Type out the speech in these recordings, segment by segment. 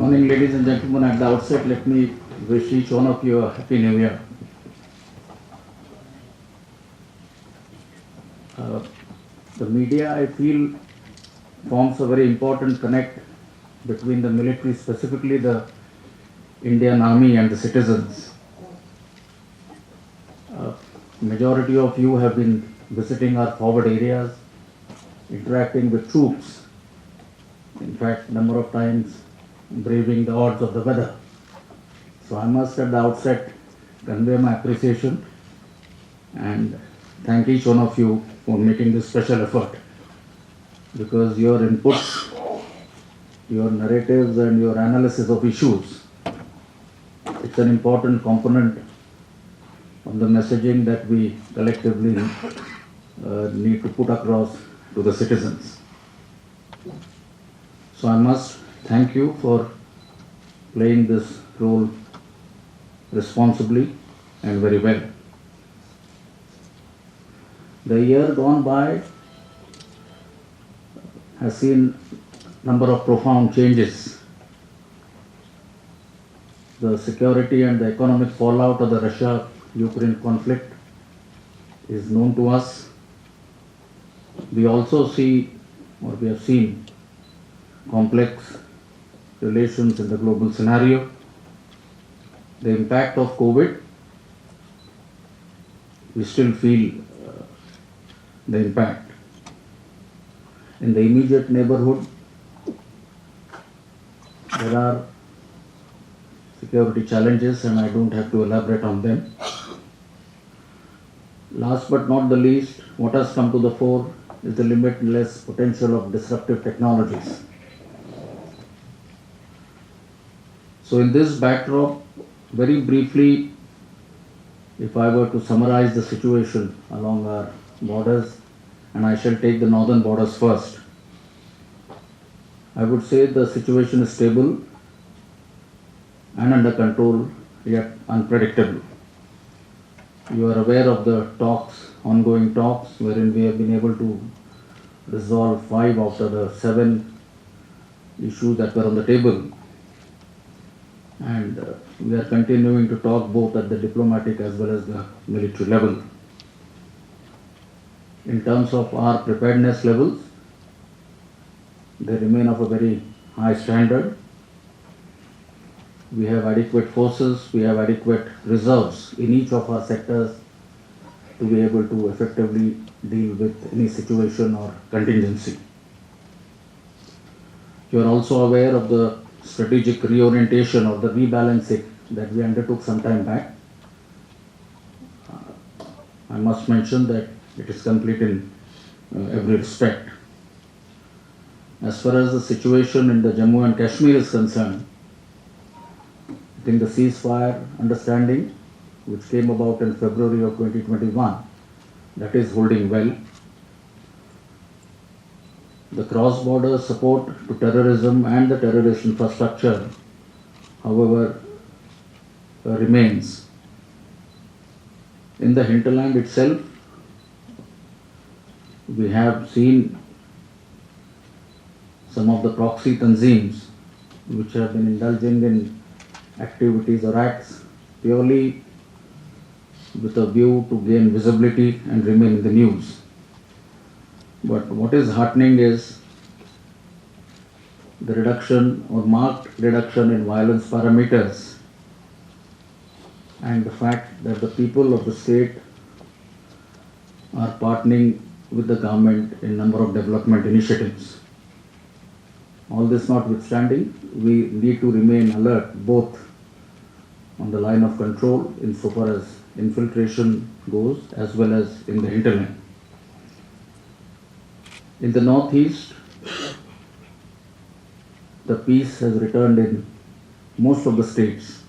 Morning, ladies and gentlemen. At the outset, let me wish each one of you a happy new year. Uh, the media, I feel, forms a very important connect between the military, specifically the Indian Army, and the citizens. Majority of you have been visiting our forward areas, interacting with troops. In fact, number of times braving the odds of the weather. So I must at the outset convey my appreciation and thank each one of you for making this special effort, because your inputs, your narratives and your analysis of issues, it's an important component of the messaging that we collectively need to put across to the citizens. So I must thank you for playing this role responsibly and very well. The year gone by has seen number of profound changes. The security and the economic fallout of the Russia-Ukraine conflict is known to us. We also see, or we have seen, complex relations in the global scenario. The impact of COVID, we still feel the impact. In the immediate neighborhood, there are security challenges and I don't have to elaborate on them. Last but not the least, what has come to the fore is the limitless potential of disruptive technologies. So in this backdrop, very briefly, if I were to summarize the situation along our borders, and I shall take the northern borders first, I would say the situation is stable and under control, yet unpredictable. You are aware of the talks, ongoing talks, wherein we have been able to resolve 5 out of the 7 issues that were on the table. And we are continuing to talk both at the diplomatic as well as the military level. In terms of our preparedness levels, they remain of a very high standard. We have adequate forces, we have adequate reserves in each of our sectors to be able to effectively deal with any situation or contingency. You are also aware of the strategic reorientation or the rebalancing that we undertook some time back. I must mention that it is complete in every respect. As far as the situation in the Jammu and Kashmir is concerned, I think the ceasefire understanding which came about in February of 2021, that is holding well. The cross-border support to terrorism and the terrorist infrastructure, however, remains. In the hinterland itself, we have seen some of the proxy tanzeems which have been indulging in activities or acts purely with a view to gain visibility and remain in the news. But what is heartening is the reduction or marked reduction in violence parameters and the fact that the people of the state are partnering with the government in number of development initiatives. All this notwithstanding, we need to remain alert both on the line of control insofar as infiltration goes as well as in the hinterland. In the northeast, the peace has returned in most of the states,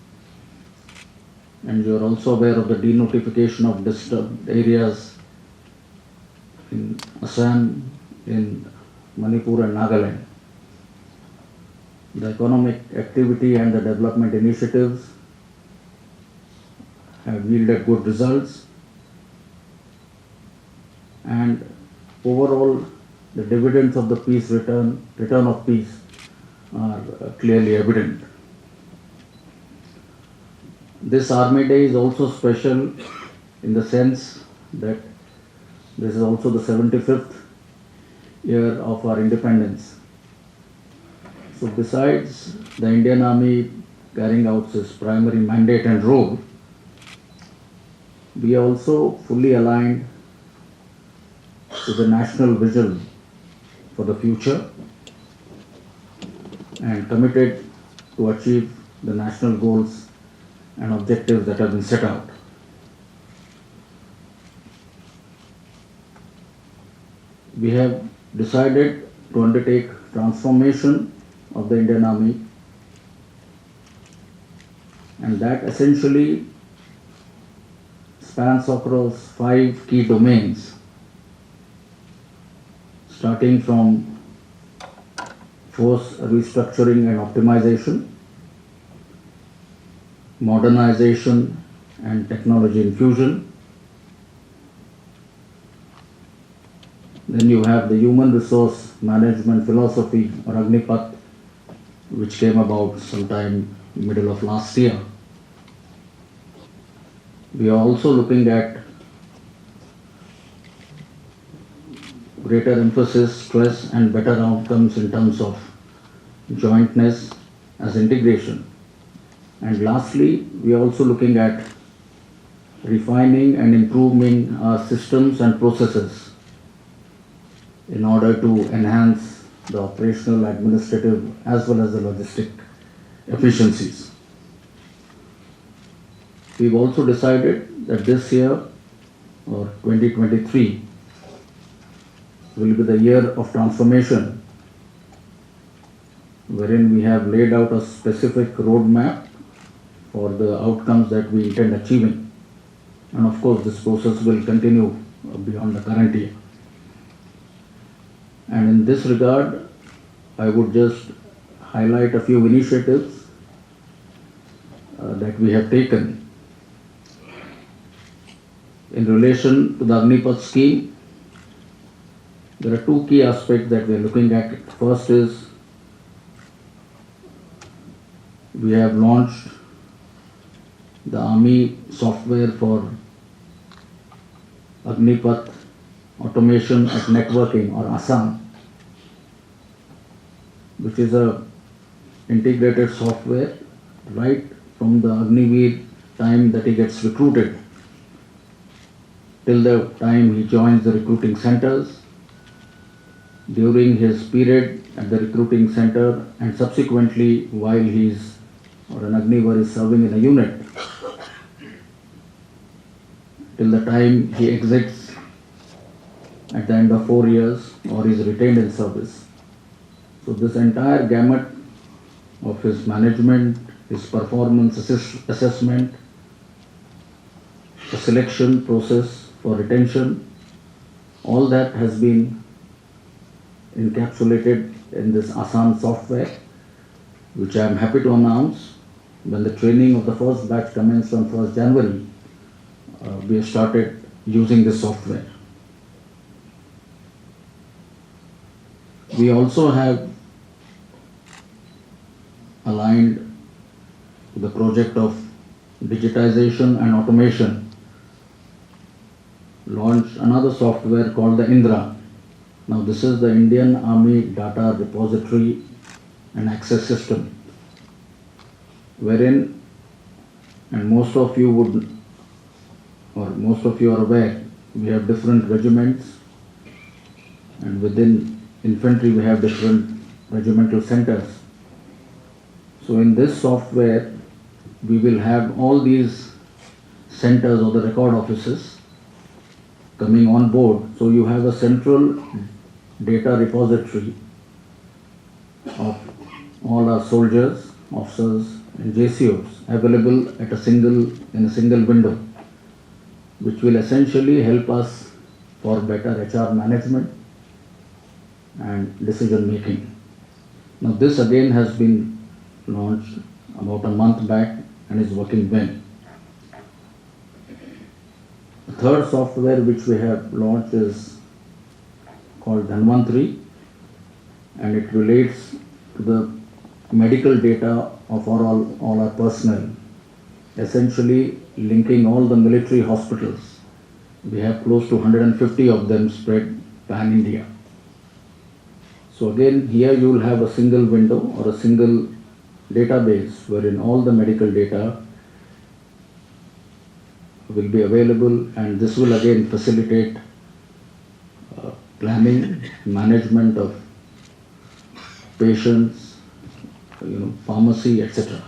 and you are also aware of the denotification of disturbed areas in Assam, in Manipur and Nagaland. The economic activity and the development initiatives have yielded good results, and overall the dividends of the peace return of peace are clearly evident. This Army Day is also special in the sense that this is also the 75th year of our independence. So besides the Indian Army carrying out its primary mandate and role, we are also fully aligned to the national vision for the future and committed to achieve the national goals and objectives that have been set out. We have decided to undertake transformation of the Indian Army, and that essentially spans across 5 key domains, starting from force restructuring and optimization, modernization and technology infusion. Then you have the human resource management philosophy, or Agnipath, which came about sometime middle of last year. We are also looking at greater emphasis, stress and better outcomes in terms of jointness as integration. And lastly, we are also looking at refining and improving our systems and processes in order to enhance the operational, administrative as well as the logistic efficiencies. We've also decided that this year, or 2023, will be the year of transformation, wherein we have laid out a specific roadmap for the outcomes that we intend achieving. And of course, this process will continue beyond the current year. And in this regard, I would just highlight a few initiatives that we have taken. In relation to the Agnipath scheme, there are 2 key aspects that we are looking at. First is we have launched the Army software for Agnipath automation at networking, or ASAM, which is a integrated software right from the Agniveer time that he gets recruited till the time he joins the recruiting centers, during his period at the recruiting center, and subsequently while he's, or an Agniveer is serving in a unit, till the time he exits at the end of 4 years or is retained in service. So this entire gamut of his management, his performance assessment, the selection process for retention, all that has been encapsulated in this ASAM software, which I am happy to announce. When the training of the first batch commenced on 1st January, we have started using this software. We also have aligned to the project of digitization and automation, launched another software called the Indra. Now this is the Indian Army Data Repository and Access System, wherein, and most of you would, or most of you are aware, we have different regiments, and within infantry we have different regimental centers. So in this software, we will have all these centers or the record offices coming on board. So you have a central data repository of all our soldiers, officers and JCOs available at in a single window, which will essentially help us for better HR management and decision making. Now this again has been launched about a month back and is working well. The third software which we have launched is called Dhanvantri, and it relates to the medical data of all our personnel, essentially linking all the military hospitals. We have close to 150 of them spread pan-India. So again, here you will have a single window or a single database wherein all the medical data will be available, and this will again facilitate planning, management of patients, pharmacy, etc.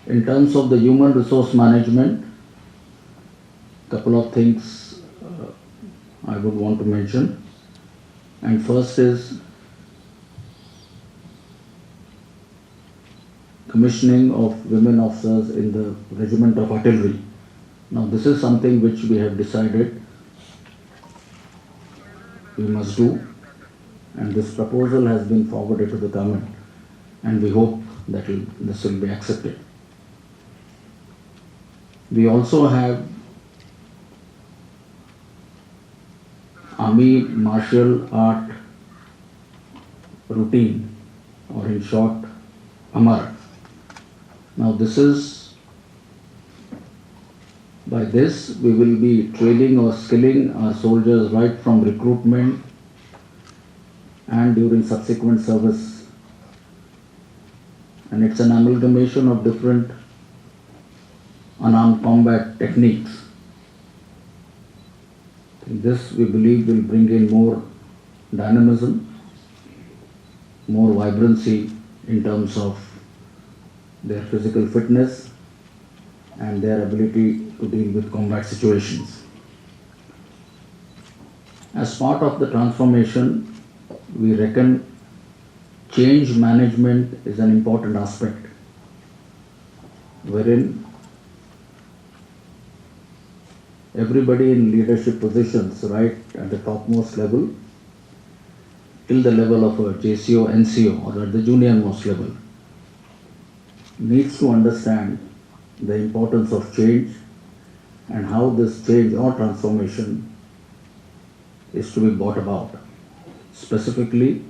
In terms of the human resource management, couple of things I would want to mention. And first is commissioning of women officers in the regiment of artillery. Now this is something which we have decided we must do, and this proposal has been forwarded to the government, and we hope that this will be accepted. We also have Army Martial Art Routine, or in short, AMAR. Now by this we will be training or skilling our soldiers right from recruitment and during subsequent service. And it's an amalgamation of different unarmed combat techniques. This we believe will bring in more dynamism, more vibrancy in terms of their physical fitness and their ability to deal with combat situations. As part of the transformation, we reckon change management is an important aspect, wherein everybody in leadership positions, right at the topmost level, till the level of a JCO, NCO, or at the junior most level, needs to understand the importance of change and how this change or transformation is to be brought about, specifically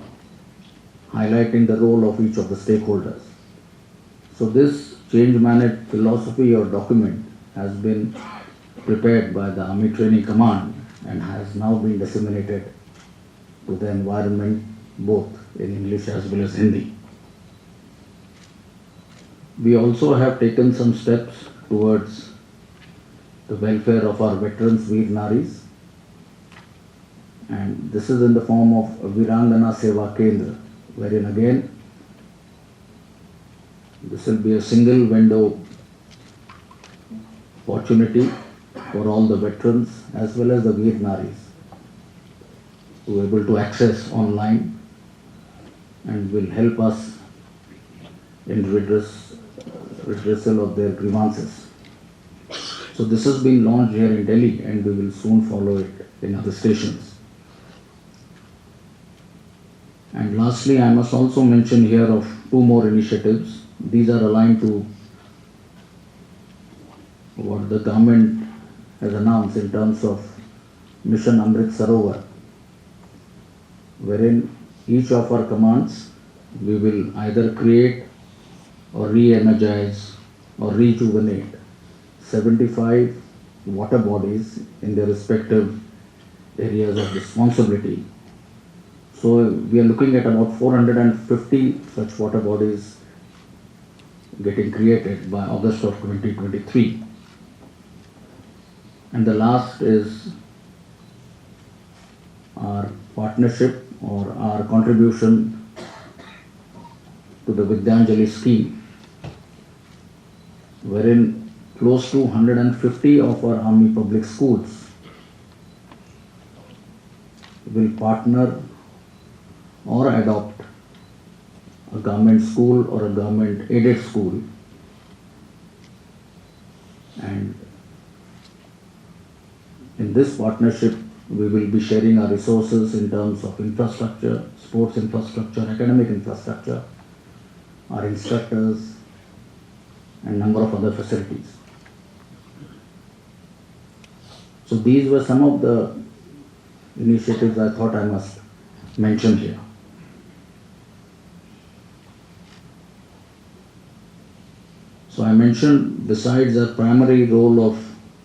highlighting the role of each of the stakeholders. So this change management philosophy or document has been prepared by the Army Training Command and has now been disseminated to the environment both in English as well as Hindi. We also have taken some steps towards the welfare of our veterans, Veer Naris, and this is in the form of a Virangana Seva Kendra, wherein again this will be a single window opportunity for all the veterans as well as the Veer Naris to be able to access online and will help us in redressal of their grievances. So this has been launched here in Delhi and we will soon follow it in other stations. And lastly, I must also mention here of two more initiatives. These are aligned to what the government has announced in terms of Mission Amrit Sarovar, wherein each of our commands we will either create or re-energize or rejuvenate 75 water bodies in their respective areas of responsibility. So we are looking at about 450 such water bodies getting created by August of 2023. And the last is our partnership or our contribution to the Vidyanjali scheme, wherein close to 150 of our Army public schools will partner or adopt a government school or a government aided school, and in this partnership we will be sharing our resources in terms of infrastructure, sports infrastructure, academic infrastructure, our instructors and number of other facilities. So these were some of the initiatives I thought I must mention here. So I mentioned, besides our primary role of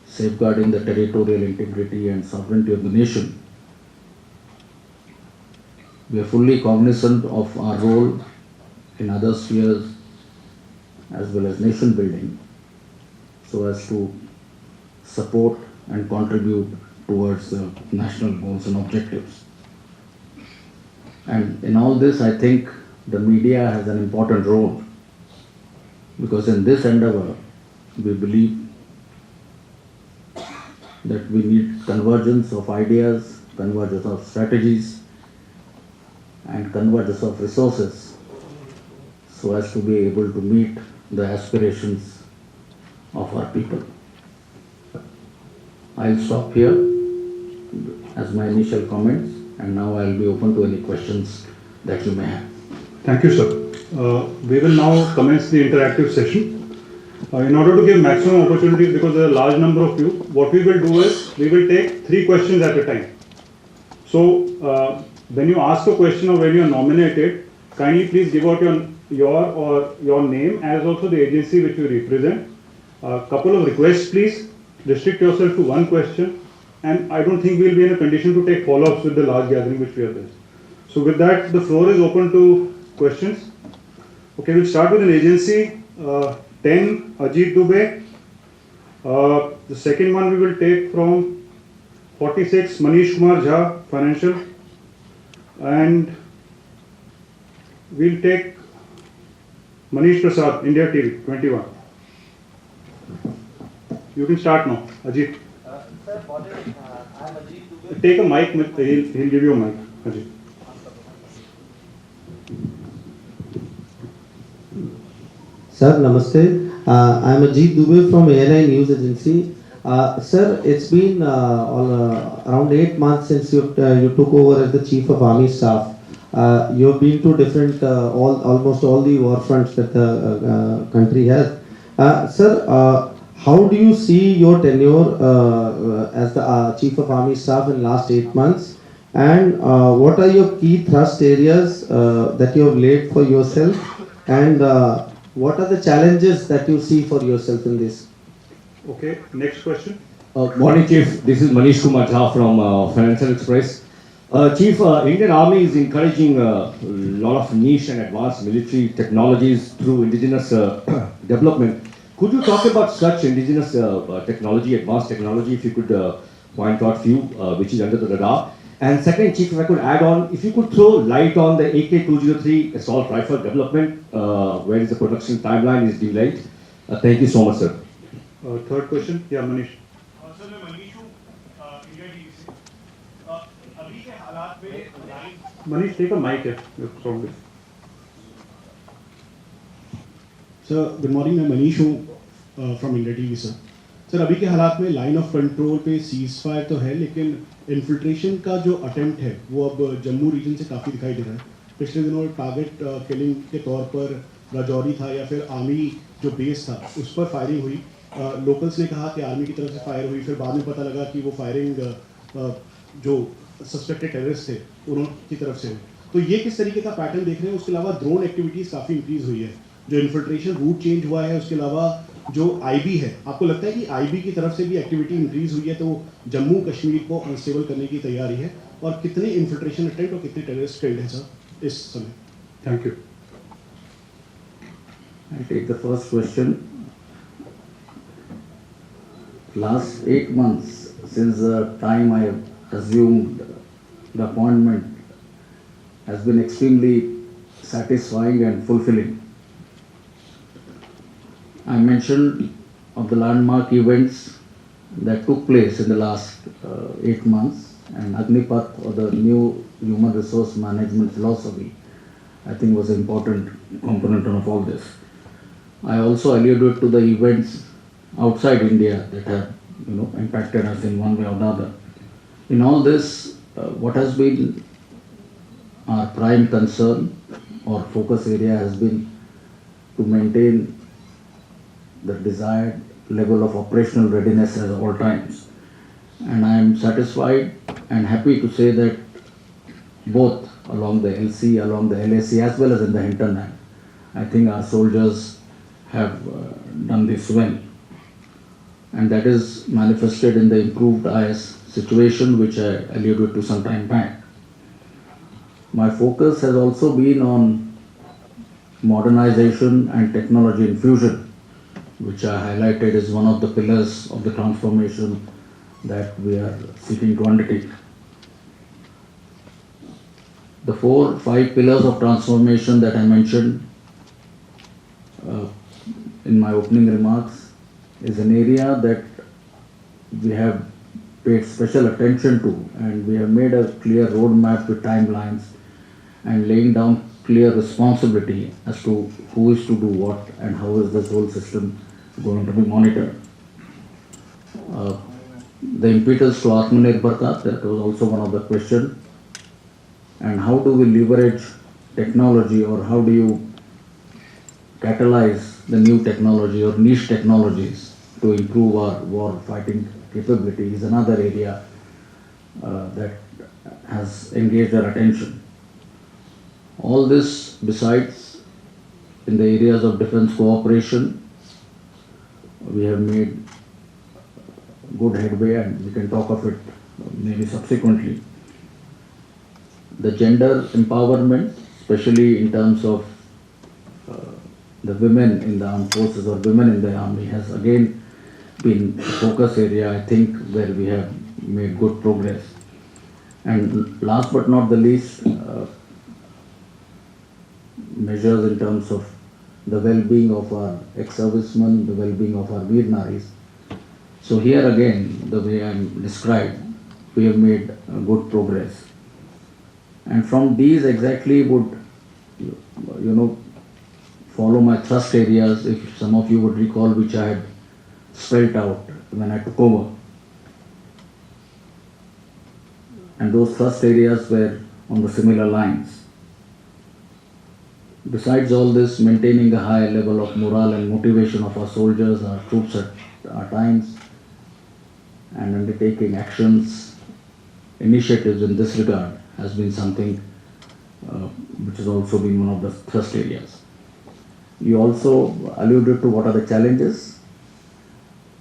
safeguarding the territorial integrity and sovereignty of the nation, we are fully cognizant of our role in other spheres as well as nation building, so as to support and contribute towards the national goals and objectives. And in all this, I think the media has an important role, because in this endeavor, we believe that we need convergence of ideas, convergence of strategies, and convergence of resources, so as to be able to meet the aspirations of our people. I'll stop here as my initial comments, and now I'll be open to any questions that you may have. Thank you, sir. We will now commence the interactive session. In order to give maximum opportunity, because there are a large number of you, what we will do is we will take 3 questions at a time. So, when you ask a question or when you are nominated, kindly please give out your name as also the agency which you represent. A couple of requests, please. Restrict yourself to 1 question, and I don't think we will be in a condition to take follow-ups with the large gathering which we are there. So with that, the floor is open to questions. Okay, we'll start with an agency. 10, Ajit Dubey. The second one we will take from 46, Manish Kumar Jha, Financial. And we'll take Manish Prasad, India TV, 21. You can start now, Ajit. Sir, I'm Ajit Dubey. Take a mic, he'll give you a mic, Ajit. Sir, namaste. I'm Ajit Dubey from ANI News Agency. Sir, it's been around 8 months since you took over as the Chief of Army Staff. You've been to different, almost all the war fronts that the country has. Sir, how do you see your tenure as the Chief of Army Staff in last 8 months? And what are your key thrust areas that you have laid for yourself? And what are the challenges that you see for yourself in this? Okay, next question. Morning, Chief. This is Manish Kumar Jha from Financial Express. Chief, Indian Army is encouraging a lot of niche and advanced military technologies through indigenous development. Could you talk about such indigenous technology, advanced technology, if you could point out few which is under the radar? And second, Chief, if I could add on, if you could throw light on the AK-203 assault rifle development, where is the production timeline is delayed? Thank you so much, sir. Third question, yeah, Manish. Sir मैं मनीष हूँ India TV से अभी के हालात में line Manish, take a mic here. Probably. Sir good morning, मैं मनीष हूँ from India TV sir. Sir अभी के हालात में लाइन ऑफ कंट्रोल पे सीज फायर तो है, लेकिन इन्फिल्ट्रेशन का जो अटेम्प्ट है वो अब जम्मू रीजन से काफ़ी दिखाई दे रहा है. पिछले दिनों टारगेट किलिंग के तौर पर राजौरी था या फिर आर्मी जो बेस था उस पर फायरिंग हुई. लोकल्स ने कहा कि आर्मी की तरफ से फायर हुई, फिर बाद में पता लगा कि वो फायरिंग जो सस्पेक्टेड टेररिस्ट थे उनकी तरफ से हुई. तो ये किस तरीके का पैटर्न देख रहे हैं? उसके अलावा ड्रोन एक्टिविटीज़ काफ़ी इंक्रीज हुई है, जो इन्फिल्ट्रेशन रूट चेंज हुआ है. उसके अलावा जो आईबी है, आपको लगता है कि आईबी की तरफ से भी एक्टिविटी इंक्रीज हुई है, तो जम्मू कश्मीर को अनस्टेबल करने की तैयारी है? और कितने इन्फिल्ट्रेशन अटेम्प्ट और कितने टेररिस्ट किल्ड हैं सर इस समय? Thank you. I take the first question. Last 8 months since the time I assumed the appointment has been extremely satisfying and fulfilling. I mentioned of the landmark events that took place in the last 8 months, and Agnipath, or the new human resource management philosophy, I think was an important component of all this. I also alluded to the events outside India that have impacted us in one way or another. In all this, what has been our prime concern or focus area has been to maintain the desired level of operational readiness at all times. And I am satisfied and happy to say that both along the LC, along the LAC, as well as in the hinterland, I think our soldiers have done this well. And that is manifested in the improved IS situation, which I alluded to some time back. My focus has also been on modernization and technology infusion, which I highlighted as one of the pillars of the transformation that we are seeking to undertake. The 4-5 pillars of transformation that I mentioned in my opening remarks is an area that we have paid special attention to, and we have made a clear roadmap with timelines and laying down clear responsibility as to who is to do what and how is this whole system going to be monitored. The impetus to Atmanirbharta, that was also one of the questions. And how do we leverage technology, or how do you catalyze the new technology or niche technologies to improve our war fighting capability is another area that has engaged our attention. All this besides, in the areas of defense cooperation, we have made good headway, and we can talk of it maybe subsequently. The gender empowerment, especially in terms of the women in the armed forces or women in the army, has again been a focus area, I think, where we have made good progress. And last but not the least, measures in terms of the well-being of our ex-servicemen, the well-being of our Veer Naris. So here again, the way I'm described, we have made good progress. And from these exactly would, follow my thrust areas, if some of you would recall, which I had spelled out when I took over. And those thrust areas were on the similar lines. Besides all this, maintaining a high level of morale and motivation of our soldiers, our troops at our times, and undertaking actions, initiatives in this regard has been something which has also been one of the thrust areas. You also alluded to what are the challenges.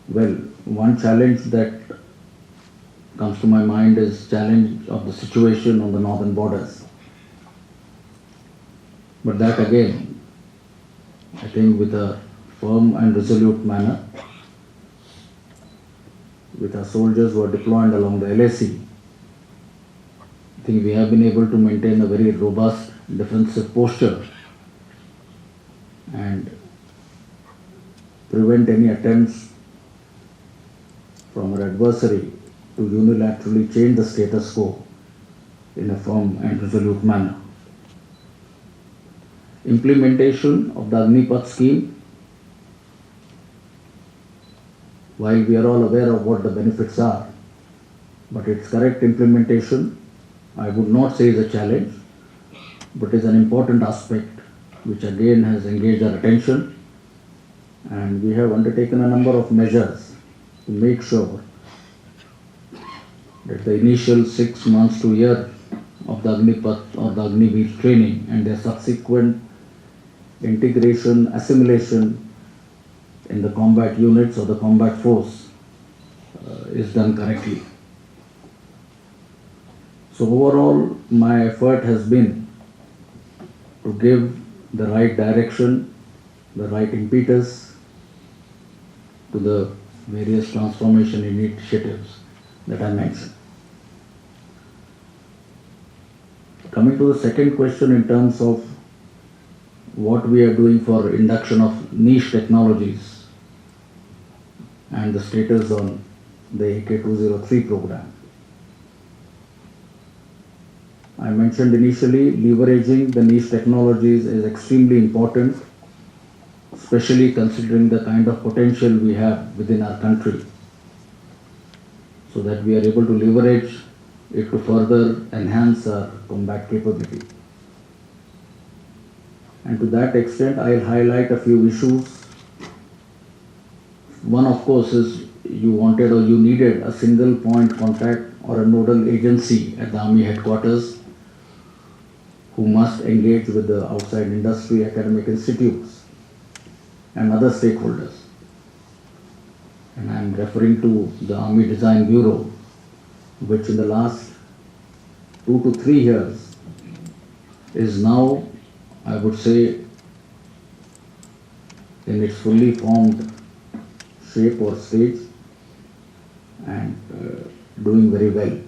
Well, one challenge that comes to my mind is challenge of the situation on the northern borders. But that again, I think with a firm and resolute manner, with our soldiers who are deployed along the LAC, I think we have been able to maintain a very robust defensive posture and prevent any attempts from our adversary to unilaterally change the status quo in a firm and resolute manner. Implementation of the Agnipath scheme, while we are all aware of what the benefits are, but its correct implementation, I would not say is a challenge, but is an important aspect which again has engaged our attention, and we have undertaken a number of measures to make sure that the initial 6 months to a year of the Agnipath or the Agniveer training and their subsequent integration, assimilation in the combat units or the combat force is done correctly. So overall, my effort has been to give the right direction, the right impetus to the various transformation initiatives that I mentioned. Coming to the second question in terms of what we are doing for induction of niche technologies and the status on the AK-203 program. I mentioned initially leveraging the niche technologies is extremely important, especially considering the kind of potential we have within our country, so that we are able to leverage it to further enhance our combat capability. And to that extent, I'll highlight a few issues. One, of course, is you wanted or you needed a single point contact or a nodal agency at the Army headquarters who must engage with the outside industry, academic institutes. and other stakeholders. And I am referring to the Army Design Bureau, which in the last 2 to 3 years is now, I would say, in its fully formed shape or stage and doing very well.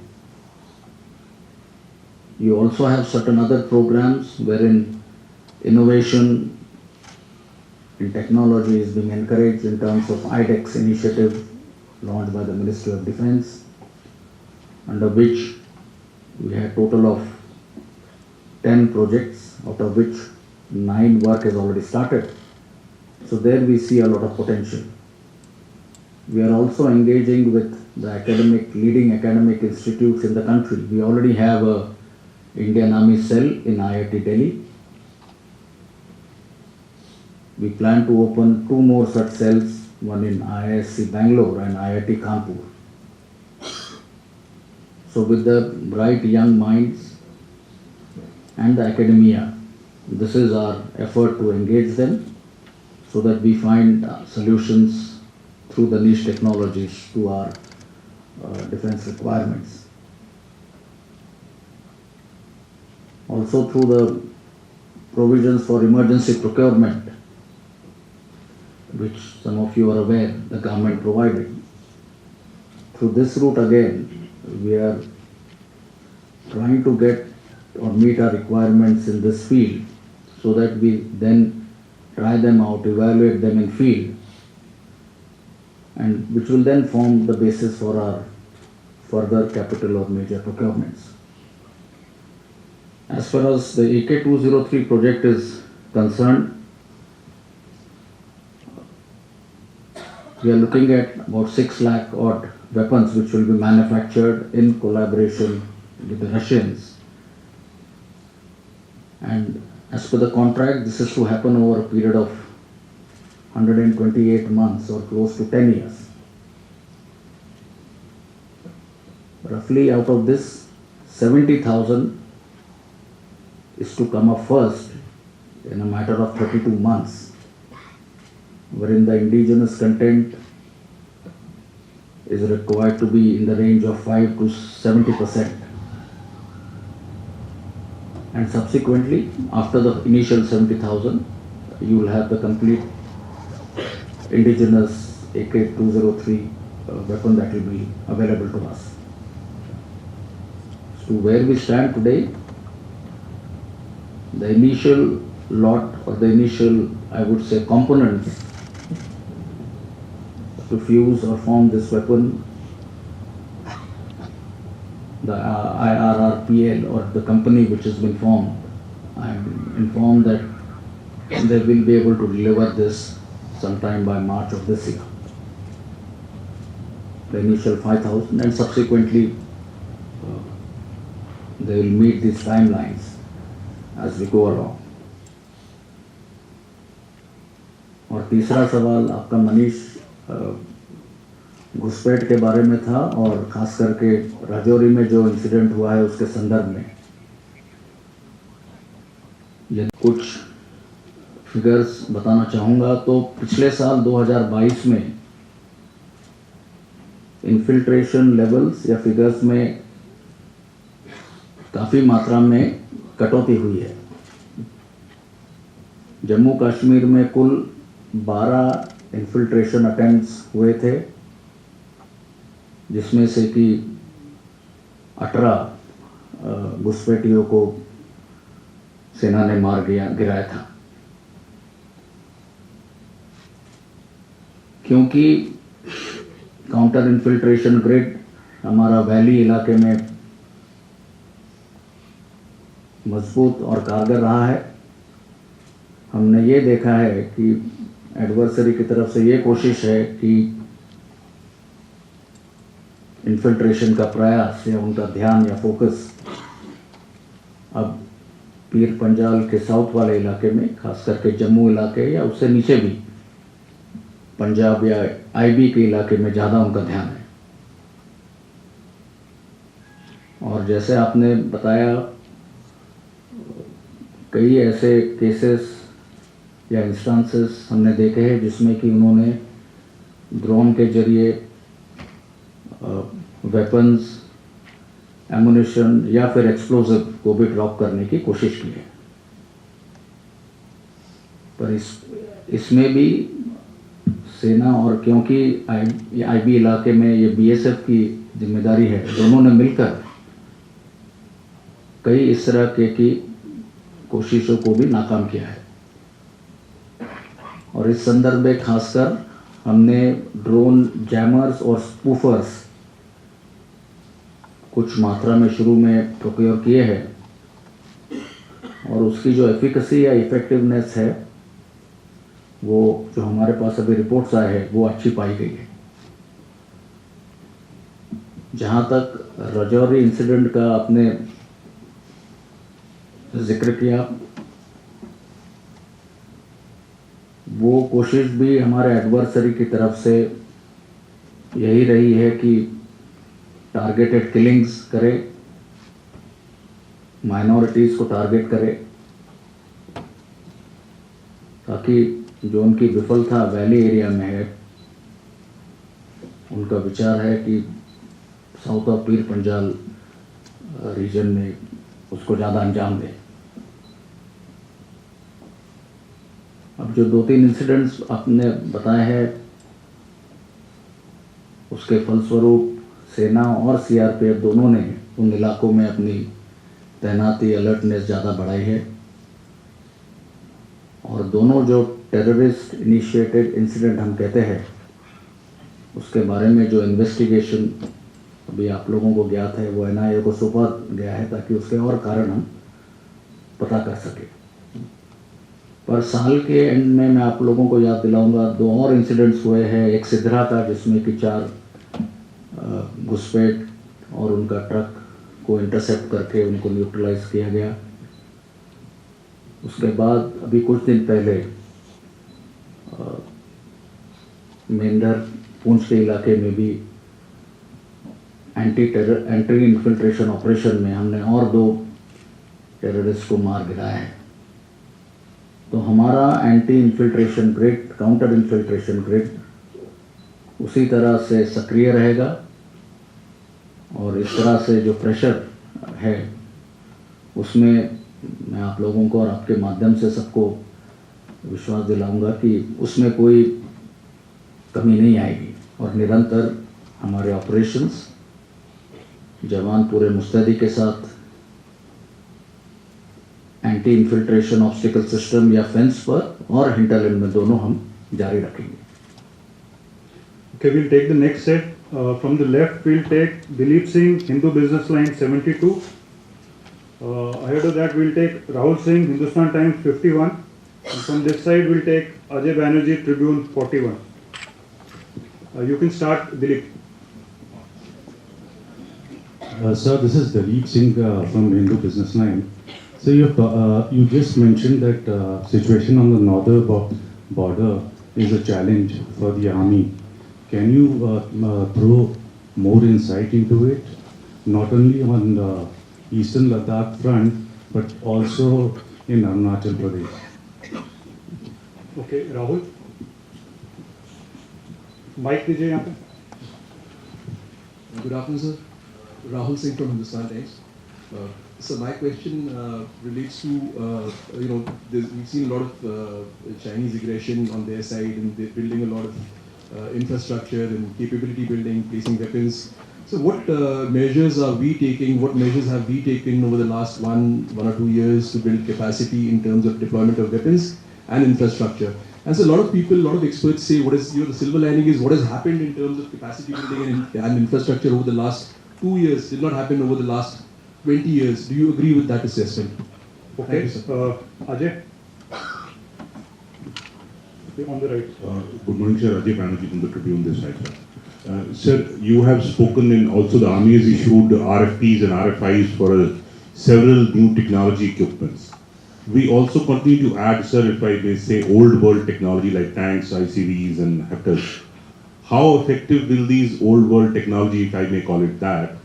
You also have certain other programs wherein innovation in technology is being encouraged in terms of IDEX initiative launched by the Ministry of Defence, under which we had a total of 10 projects, out of which 9 work has already started. So there we see a lot of potential. We are also engaging with the leading academic institutes in the country. We already have a Indian Army cell in IIT Delhi. We plan to open 2 more such cells, one in IISc Bangalore and IIT Kanpur. So with the bright young minds and the academia, this is our effort to engage them so that we find solutions through the niche technologies to our defense requirements. Also through the provisions for emergency procurement, which some of you are aware the government provided. Through this route again, we are trying to get or meet our requirements in this field so that we then try them out, evaluate them in field, and which will then form the basis for our further capital or major procurements. As far as the AK-203 project is concerned, we are looking at about 6 lakh odd weapons which will be manufactured in collaboration with the Russians. And as per the contract, this is to happen over a period of 128 months or close to 10 years. Roughly out of this, 70,000 is to come up first in a matter of 32 months, wherein the indigenous content is required to be in the range of 5 to 70%. And subsequently, after the initial 70,000, you will have the complete indigenous AK-203 weapon that will be available to us. So where we stand today, the initial lot or the initial, I would say, components to fuse or form this weapon, the IRRPL or the company which has been formed, I am informed that they will be able to deliver this sometime by March of this year. The initial 5,000 and subsequently they will meet these timelines as we go along. और तीसरा सवाल आपका मनीष घुसपैठ के बारे में था और खास करके राजौरी में जो इंसिडेंट हुआ है उसके संदर्भ में ये कुछ फिगर्स बताना चाहूँगा। तो पिछले साल 2022 में इन्फिल्ट्रेशन लेवल्स या फिगर्स में काफ़ी मात्रा में कटौती हुई है। जम्मू कश्मीर में कुल 12 इन्फिल्ट्रेशन अटेम्प्ट्स हुए थे, जिसमें से कि 18 घुसपैठियों को सेना ने मार गिराया था। क्योंकि काउंटर इन्फिल्ट्रेशन ग्रिड हमारा वैली इलाके में मजबूत और कारगर रहा है, हमने ये देखा है कि एडवर्सरी की तरफ से ये कोशिश है कि इन्फिल्ट्रेशन का प्रयास या उनका ध्यान या फोकस अब पीर पंजाल के साउथ वाले इलाके में, खास करके जम्मू इलाके या उससे नीचे भी पंजाब या आईबी के इलाके में ज़्यादा उनका ध्यान है। और जैसे आपने बताया, कई ऐसे केसेस या इंस्टांसेस हमने देखे हैं जिसमें कि उन्होंने ड्रोन के जरिए वेपन्स, एमुनिशन या फिर एक्सप्लोजिव को भी ड्रॉप करने की कोशिश की है। पर इसमें भी सेना और क्योंकि आईबी इलाके में ये बीएसएफ की जिम्मेदारी है, दोनों ने मिलकर कई इस तरह की कोशिशों को भी नाकाम किया है। और इस संदर्भ में खासकर हमने ड्रोन जैमर्स और स्पूफर्स कुछ मात्रा में शुरू में प्रोक्योर किए हैं और उसकी जो एफिकेसी या इफेक्टिवनेस है वो जो हमारे पास अभी रिपोर्ट्स आए हैं वो अच्छी पाई गई है। जहाँ तक राजौरी इंसिडेंट का आपने जिक्र किया, वो कोशिश भी हमारे एडवर्सरी की तरफ से यही रही है कि टारगेटेड किलिंग्स करे, माइनॉरिटीज़ को टारगेट करे, ताकि जो उनकी विफलता वैली एरिया में है, उनका विचार है कि south of Pir Panjal reason में उसको ज़्यादा अंजाम दें। अब जो 2-3 इंसिडेंट्स आपने बताए हैं उसके फलस्वरूप सेना और सीआरपीएफ दोनों ने उन इलाकों में अपनी तैनाती, अलर्टनेस ज़्यादा बढ़ाई है और दोनों जो टेररिस्ट इनिशिएटेड इंसिडेंट हम कहते हैं उसके बारे में जो इन्वेस्टिगेशन अभी आप लोगों को ज्ञात है वो एनआईए को सौंपा गया है ताकि उसके और कारण हम पता कर सकें। पर साल के एंड में मैं आप लोगों को याद दिलाऊंगा 2 और इंसिडेंट्स हुए हैं। एक सिद्धरा का जिसमें कि 4 घुसपैठ और उनका ट्रक को इंटरसेप्ट करके उनको न्यूट्रलाइज किया गया। उसके बाद अभी कुछ दिन पहले मेंढर पूंछ के इलाके में भी एंटी इन्फिल्ट्रेशन ऑपरेशन में हमने और 2 टेररिस्ट को मार गिराया है। तो हमारा anti infiltration grid, counter infiltration grid उसी तरह से सक्रिय रहेगा और इस तरह से जो प्रेशर है उसमें मैं आप लोगों को और आपके माध्यम से सबको विश्वास दिलाऊंगा कि उसमें कोई कमी नहीं आएगी और निरंतर हमारे ऑपरेशंस जवान पूरे मुस्तैदी के साथ एंटी इन्फिल्ट्रेशन ऑब्स्टिकल सिस्टम या फेंस पर और हिंटरलैंड में दोनों हम जारी रखेंगे। Okay, we'll take the next set. From the left, we'll take Dilip Singh, Hindu Business Line 72. Ahead of that, we'll take Rahul Singh, Hindustan Times 51. And from this side, we'll take Ajay Banerjee, Tribune 41. You can start, Dilip. Sir, this is Dalip Singh from Hindu Business Line. So you just mentioned that situation on the northern border is a challenge for the army. Can you throw more insight into it, not only on the eastern Ladakh front, but also in Arunachal Pradesh? Okay, Rahul. Mic दीजिए यहाँ पे. Good afternoon, sir. Rahul Singh from Hindustan Times. So my question relates to, we've seen a lot of Chinese aggression on their side, and they're building a lot of infrastructure and capability building, placing weapons. So what measures are we taking, what measures have we taken over the last one or 2 years to build capacity in terms of deployment of weapons and infrastructure? And so a lot of people, a lot of experts say what is, the silver lining is what has happened in terms of capacity building and infrastructure over the last 2 years did not happen over the last 20 years. Do you agree with that assessment? Okay, Thank you, Ajay. On the right. Good morning, sir. Ajay Banerjee from the Tribune this side, sir. Sir, you have spoken and also the Army has issued RFPs and RFIs for several new technology equipments. We also continue to add, sir, if I may say, old world technology like tanks, ICVs and hepters. How effective will these old world technology, if I may call it that,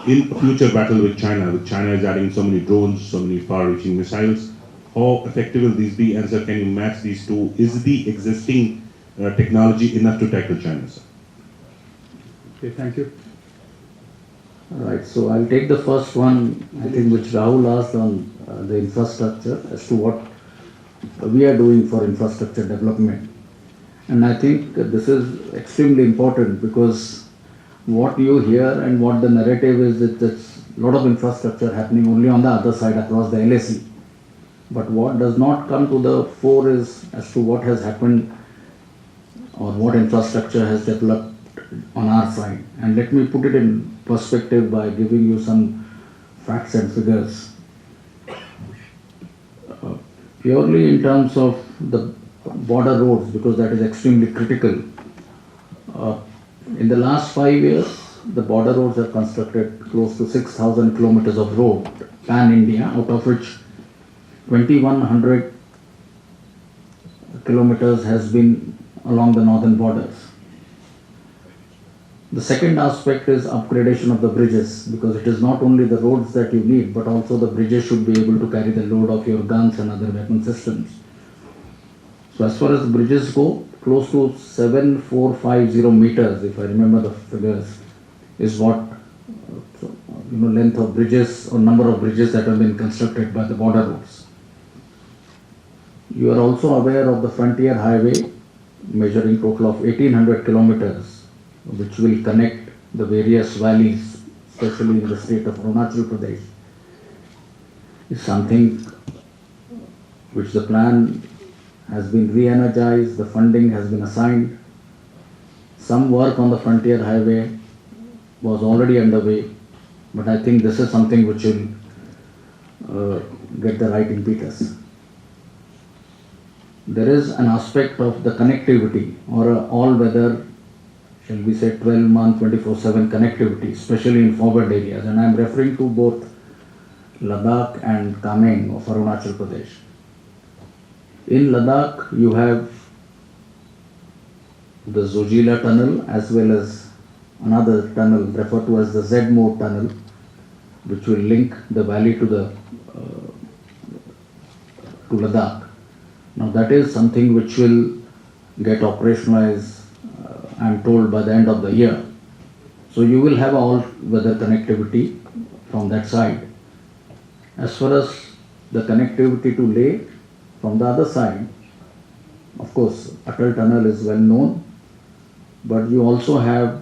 in a future battle with China is adding so many drones, so many far-reaching missiles, How effective will these be, and sir, can you match these two? Is the existing technology enough to tackle China, sir? Okay, thank you. Right, so I'll take the first one, I think, which Rahul asked on the infrastructure, as to what we are doing for infrastructure development. And I think this is extremely important, because what you hear and what the narrative is that there's a lot of infrastructure happening only on the other side across the LAC. But what does not come to the fore is as to what has happened or what infrastructure has developed on our side. And let me put it in perspective by giving you some facts and figures. Purely in terms of the border roads, because that is extremely critical. In the last 5 years, the border roads have constructed close to 6,000 kilometers of road pan-India, out of which 2,100 kilometers has been along the northern borders. The second aspect is upgradation of the bridges, because it is not only the roads that you need, but also the bridges should be able to carry the load of your guns and other weapon systems. So as far as the bridges go, close to 7,450 meters, if I remember the figures, is what length of bridges or number of bridges that have been constructed by the border roads. You are also aware of the frontier highway, measuring total of 1,800 kilometers, which will connect the various valleys, especially in the state of Arunachal Pradesh. Is something which the plan has been re-energized, the funding has been assigned. Some work on the frontier highway was already underway, but I think this is something which will get the right impetus. There is an aspect of the connectivity, or all-weather, shall we say 12-month, 24/7 connectivity, especially in forward areas, and I am referring to both Ladakh and Kameng of Arunachal Pradesh. In Ladakh, you have the Zojila tunnel as well as another tunnel referred to as the Z-mode tunnel, which will link the valley to Ladakh. Now that is something which will get operationalized, I am told, by the end of the year. So you will have all-weather connectivity from that side. As far as the connectivity to Leh, from the other side, of course, Atal Tunnel is well known, but you also have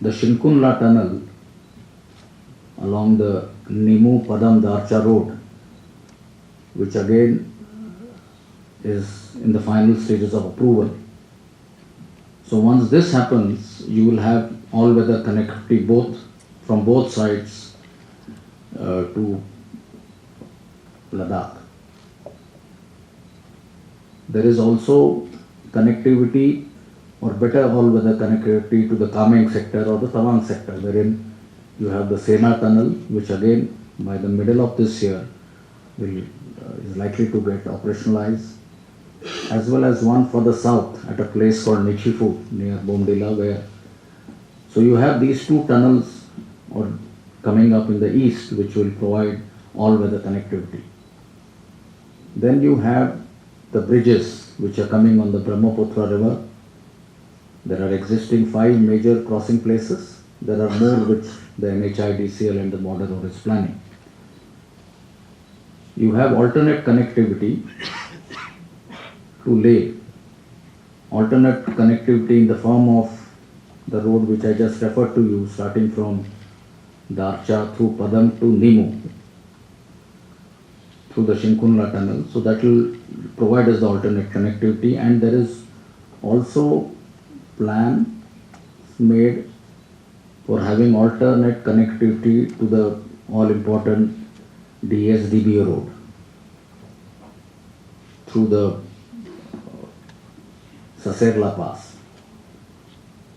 the Shinkunla Tunnel along the Nimu-Padam-Darcha road, which again is in the final stages of approval. So once this happens, you will have all-weather connectivity from both sides to Ladakh. There is also connectivity or better all-weather connectivity to the Kameng sector or the Tawang sector, wherein you have the Sena tunnel, which again by the middle of this year is likely to get operationalized, as well as one for the south at a place called Nichifu near Bomdila, where so you have these two tunnels coming up in the east, which will provide all-weather connectivity. Then you have the bridges which are coming on the Brahmaputra river. There are existing 5 major crossing places. There are more which the NHIDCL and the border road is planning. You have alternate connectivity to Leh. Alternate connectivity in the form of the road which I just referred to you, starting from Darcha through Padam to Nimu, through the Shinkunla tunnel. So that will provide us the alternate connectivity, and there is also plan made for having alternate connectivity to the all-important DSDB road through the Saserla Pass.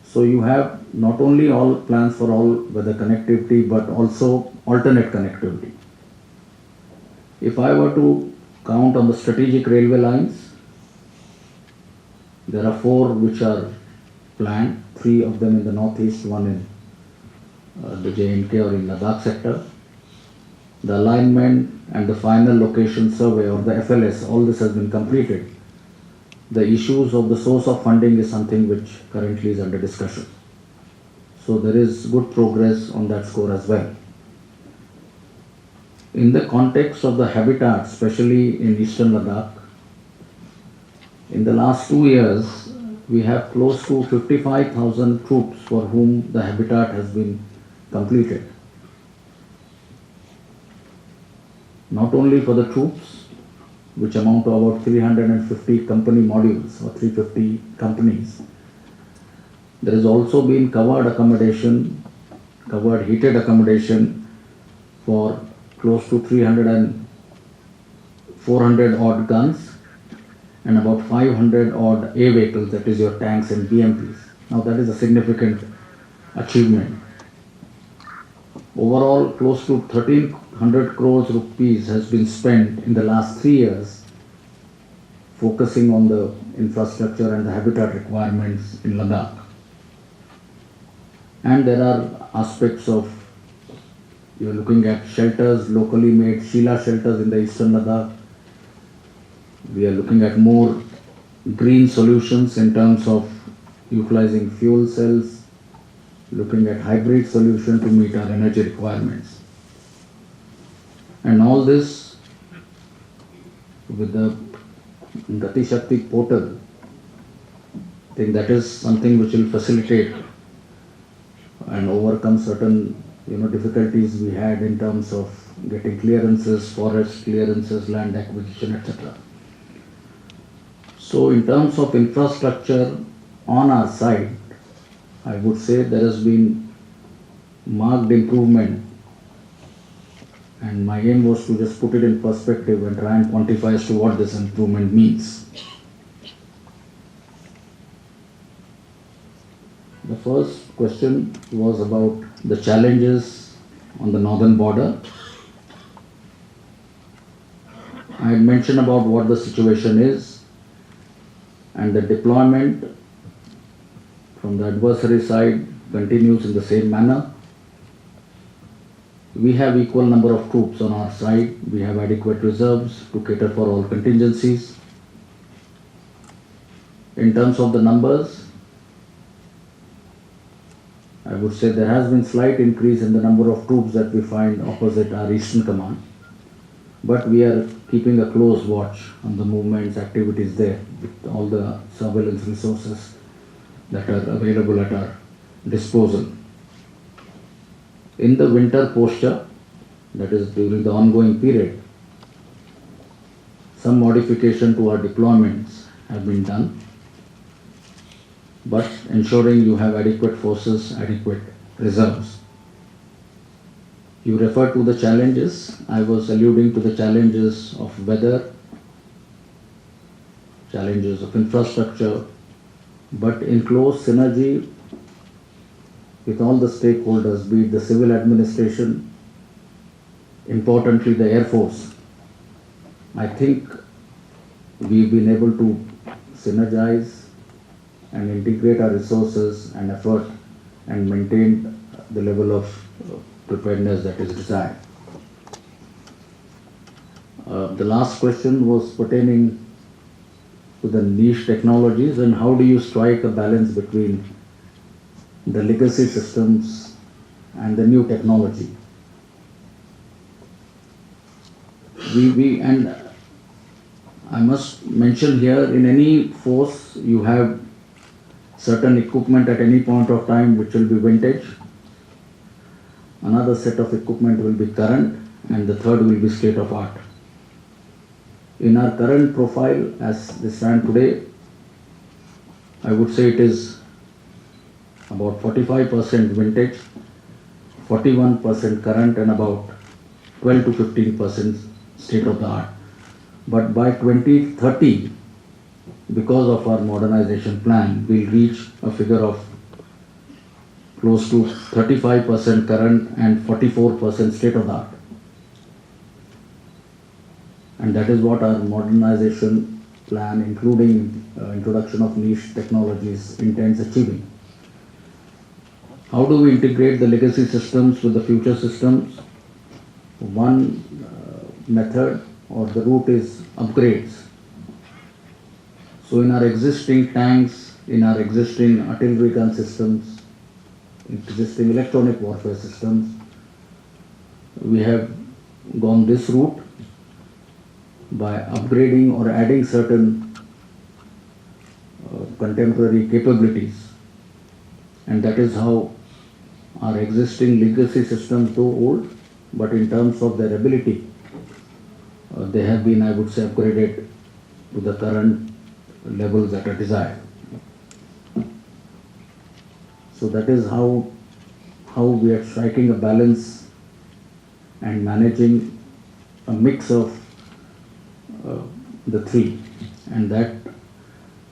So you have not only all plans for all-weather connectivity, but also alternate connectivity. If I were to count on the strategic railway lines, there are 4 which are planned, 3 of them in the northeast, one in the JNK or in Ladakh sector. the alignment and the final location survey or the FLS, all this has been completed. The issues of the source of funding is something which currently is under discussion. So there is good progress on that score as well. In the context of the habitat, especially in eastern Ladakh, in the last 2 years, we have close to 55,000 troops for whom the habitat has been completed. Not only for the troops, which amount to about 350 company modules or 350 companies. There has also been covered accommodation, covered heated accommodation for close to 400 odd guns and about 500 odd A vehicles, that is your tanks and BMPs. Now that is a significant achievement. Overall, close to 1300 crores rupees has been spent in the last 3 years focusing on the infrastructure and the habitat requirements in Ladakh. And there are aspects of, you are looking at shelters, locally made Sheila shelters in the eastern Ladakh. We are looking at more green solutions in terms of utilizing fuel cells, looking at hybrid solution to meet our energy requirements. And all this with the Gati Shakti portal, I think that is something which will facilitate and overcome certain difficulties we had in terms of getting clearances, forest clearances, land acquisition, etc. So in terms of infrastructure on our side, I would say there has been marked improvement, and my aim was to just put it in perspective and try and quantify as to what this improvement means. The first question was about the challenges on the northern border. I had mentioned about what the situation is, and the deployment from the adversary side continues in the same manner. We have equal number of troops on our side. We have adequate reserves to cater for all contingencies. In terms of the numbers, I would say there has been slight increase in the number of troops that we find opposite our eastern command. But we are keeping a close watch on the movements, activities there with all the surveillance resources that are available at our disposal. In the winter posture, that is during the ongoing period, some modification to our deployments have been done, but ensuring you have adequate forces, adequate reserves. You referred to the challenges. I was alluding to the challenges of weather, challenges of infrastructure, but in close synergy with all the stakeholders, be it the civil administration, importantly the Air Force. I think we've been able to synergize and integrate our resources and effort and maintain the level of preparedness that is desired. The last question was pertaining to the niche technologies and how do you strike a balance between the legacy systems and the new technology. And I must mention here, in any force you have certain equipment at any point of time which will be vintage, another set of equipment will be current, and the third will be state of art. In our current profile as they stand today, I would say it is about 45% vintage, 41% current, and about 12 to 15% state of the art. But by 2030, because of our modernization plan, we'll reach a figure of close to 35% current and 44% state of the art. And that is what our modernization plan, including introduction of niche technologies, intends achieving. How do we integrate the legacy systems with the future systems? One method or the route is upgrades. So in our existing tanks, in our existing artillery gun systems, existing electronic warfare systems, we have gone this route by upgrading or adding certain contemporary capabilities, and that is how our existing legacy systems, though old, but in terms of their ability, they have been, I would say, upgraded to the current levels that are desired. So that is how we are striking a balance and managing a mix of the three, and that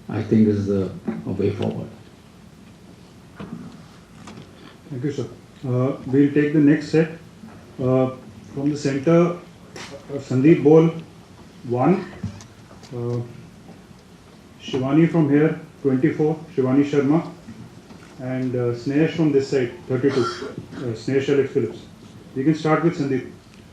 I think is the way forward. Thank you, sir. We'll take the next set. From the center, Sandeep Bol, 1. Shivani from here, 24, Shivani Sharma. And Snehesh from this side, 32, Snehesh Alex Phillips. We can start with Sandeep.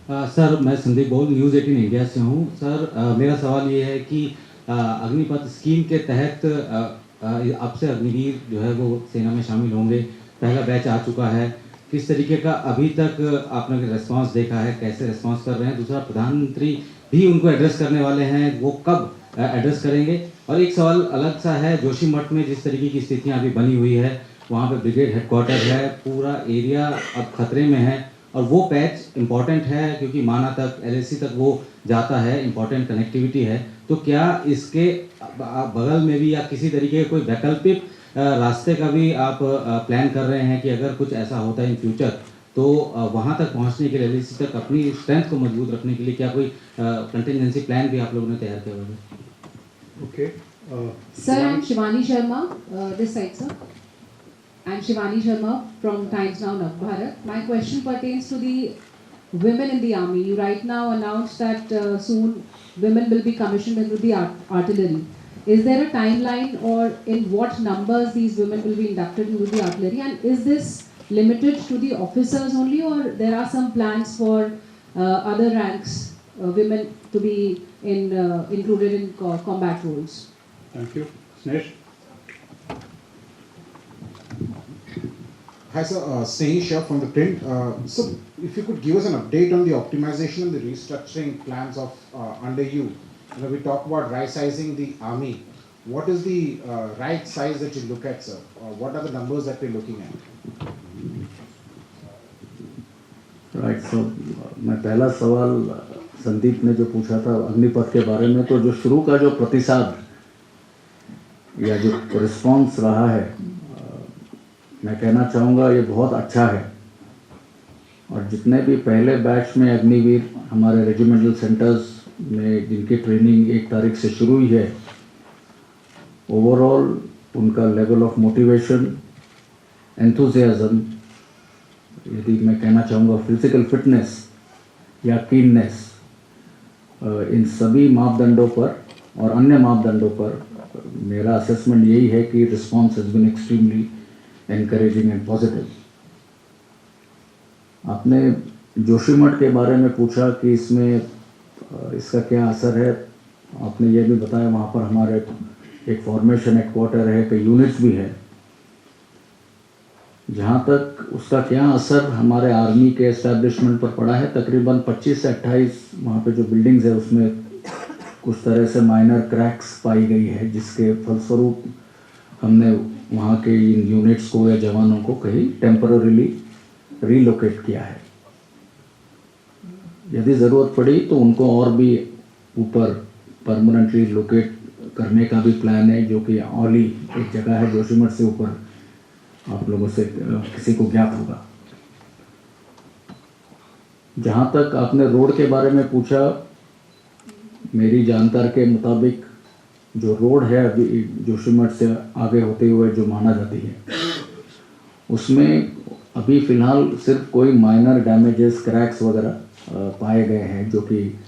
Sir मैं संदीप बोल news 18 India से हूँ sir. मेरा सवाल ये है कि Agnipath scheme के तहत अब से अग्निवीर जो है वो सेना में शामिल होंगे। पहला बैच आ चुका है, किस तरीके का अभी तक आपने रिस्पांस देखा है, कैसे रिस्पांस कर रहे हैं? दूसरा, प्रधानमंत्री भी उनको एड्रेस करने वाले हैं, वो कब एड्रेस करेंगे? और एक सवाल अलग सा है, जोशीमठ में जिस तरीके की स्थितियाँ अभी बनी हुई है, वहाँ पे ब्रिगेड हेडक्वार्टर है, पूरा एरिया अब खतरे में है, और वो पैच इम्पॉर्टेंट है क्योंकि माना तक LAC तक वो जाता है, इम्पॉर्टेंट कनेक्टिविटी है। तो क्या इसके बगल में भी या किसी तरीके के कोई वैकल्पिक रास्ते का भी आप प्लान कर रहे हैं कि अगर कुछ ऐसा होता है इन फ्यूचर तो वहाँ तक पहुँचने के लिए, LAC तक अपनी स्ट्रेंथ को मजबूत रखने के लिए क्या कोई कंटिजेंसी प्लान भी आप लोगों ने तैयार किया होगा? Okay. Sir, I'm Shivani Sharma, this side, sir. I'm Shivani Sharma from Times Now Navbharat. My question pertains to the women in the army. You right now announced that soon women will be commissioned into the artillery. Is there a timeline or in what numbers these women will be inducted into the artillery? And is this limited to the officers only, or there are some plans for other ranks, women to be included in combat roles? Thank you. Snehesh. Hi sir, Snehesh from the print. So if you could give us an update on the optimization and the restructuring plans of under you. When we talk about right sizing the army, what is the right size that you look at, sir? What are the numbers that we're looking at? Right, so मैं पहला सवाल संदीप ने जो पूछा था अग्निपथ के बारे में, तो जो शुरू का जो प्रतिसाद या जो रिस्पांस रहा है, मैं कहना चाहूँगा ये बहुत अच्छा है। और जितने भी पहले बैच में अग्निवीर हमारे रेजिमेंटल सेंटर्स में जिनकी ट्रेनिंग 1 तारीख से शुरू हुई है, ओवरऑल उनका लेवल ऑफ मोटिवेशन, एंथुजियाज्म, यदि मैं कहना चाहूँगा फिजिकल फिटनेस या कीननेस, इन सभी मापदंडों पर और अन्य मापदंडों पर मेरा असेसमेंट यही है कि response has been extremely encouraging and positive. आपने जोशीमठ के बारे में पूछा कि इसमें इसका क्या असर है। आपने ये भी बताया वहाँ पर हमारे एक फॉर्मेशन हेडक्वार्टर है, कई यूनिट्स भी है। जहाँ तक उसका क्या असर हमारे आर्मी के एस्टैब्लिशमेंट पर पड़ा है, तकरीबन 25 से 28 वहाँ पे जो बिल्डिंग्स है उसमें कुछ तरह से माइनर क्रैक्स पाई गई है, जिसके फलस्वरूप हमने वहाँ के इन यूनिट्स को या जवानों को कहीं टेम्पररीली रीलोकेट किया है। यदि ज़रूरत पड़ी तो उनको और भी ऊपर परमानेंटली लोकेट करने का भी प्लान है, जो कि औली एक जगह है जोशीमठ से ऊपर, आप लोगों से किसी को ज्ञात होगा। जहाँ तक आपने रोड के बारे में पूछा, मेरी जानकारी के मुताबिक जो रोड है अभी जोशीमठ से आगे होते हुए जो माना जाती है, उसमें अभी फ़िलहाल सिर्फ कोई माइनर डैमेजेस, क्रैक्स वगैरह पाए गए हैं, जो कि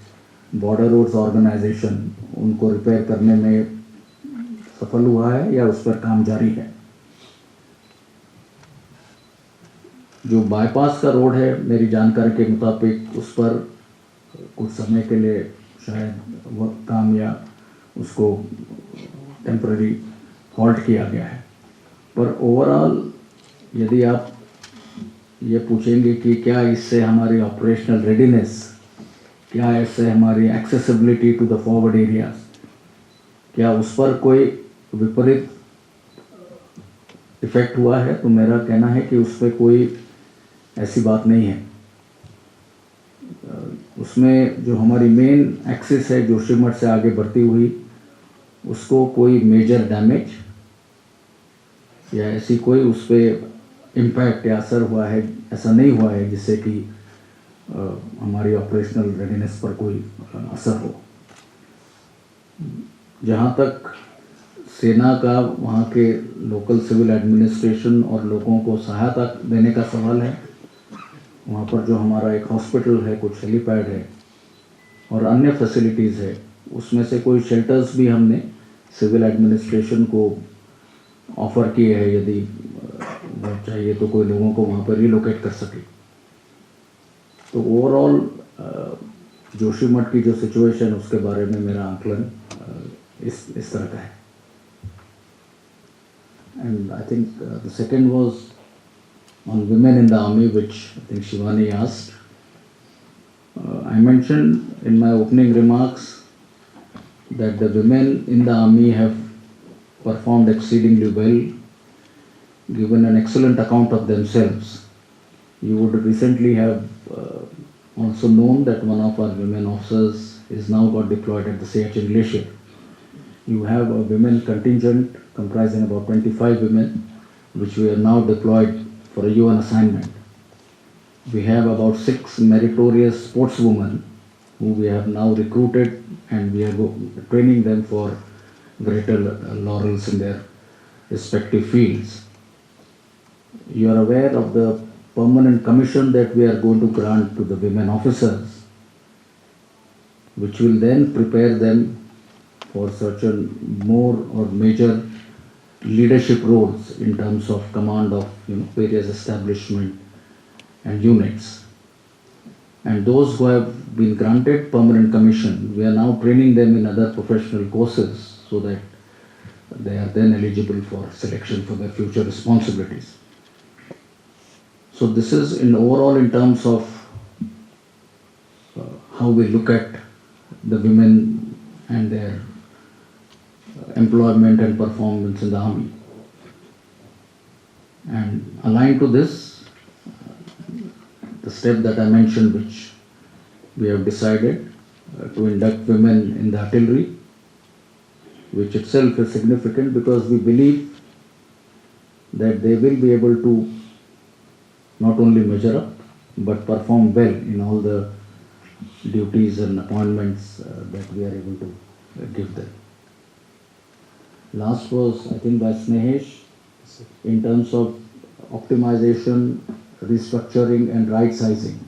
बॉर्डर रोड्स ऑर्गेनाइजेशन उनको रिपेयर करने में सफल हुआ है या उस पर काम जारी है। जो बाईपास का रोड है मेरी जानकारी के मुताबिक उस पर कुछ समय के लिए शायद वो काम या उसको टेम्पररी हॉल्ट किया गया है, पर ओवरऑल यदि आप ये पूछेंगे कि क्या इससे हमारी ऑपरेशनल रेडीनेस, क्या इससे हमारी accessibility to the forward areas, क्या उस पर कोई विपरीत इफेक्ट हुआ है, तो मेरा कहना है कि उस पर कोई ऐसी बात नहीं है। उसमें जो हमारी मेन एक्सिस है जोशीमठ से आगे बढ़ती हुई, उसको कोई मेजर डैमेज या ऐसी कोई उस पर इम्पैक्ट या असर हुआ है, ऐसा नहीं हुआ है जिससे कि हमारी ऑपरेशनल रेडीनेस पर कोई असर हो। जहाँ तक सेना का वहाँ के लोकल सिविल एडमिनिस्ट्रेशन और लोगों को सहायता देने का सवाल है, वहाँ पर जो हमारा एक हॉस्पिटल है, कुछ हेलीपैड है और अन्य फैसिलिटीज़ है, उसमें से कोई शेल्टर्स भी हमने सिविल एडमिनिस्ट्रेशन को ऑफ़र किए हैं, यदि चाहिए तो कोई लोगों को वहाँ पर रिलोकेट कर सके। तो ओवरऑल जोशीमठ की जो सिचुएशन उसके बारे में मेरा आकलन इस तरह का है। And I think the second was on women in the army, which I think Shivani asked. I mentioned in my opening remarks that the women in the army have performed exceedingly well, given an excellent account of themselves. You would recently have also known that one of our women officers is now got deployed at the Siachen Glacier. You have a women contingent comprising about 25 women, which we are now deployed for a UN assignment. We have about 6 meritorious sportswomen who we have now recruited, and we are training them for greater laurels in their respective fields. You are aware of the permanent commission that we are going to grant to the women officers, which will then prepare them for certain more or major leadership roles in terms of command of various establishment and units. And those who have been granted permanent commission, we are now training them in other professional courses so that they are then eligible for selection for their future responsibilities. So this is in overall in terms of how we look at the women and their employment and performance in the army. And aligned to this, the step that I mentioned, which we have decided to induct women in the artillery, which itself is significant because we believe that they will be able to not only measure up but perform well in all the duties and appointments that we are able to give them. Last was, I think, by Shailesh in terms of optimization, restructuring and right sizing.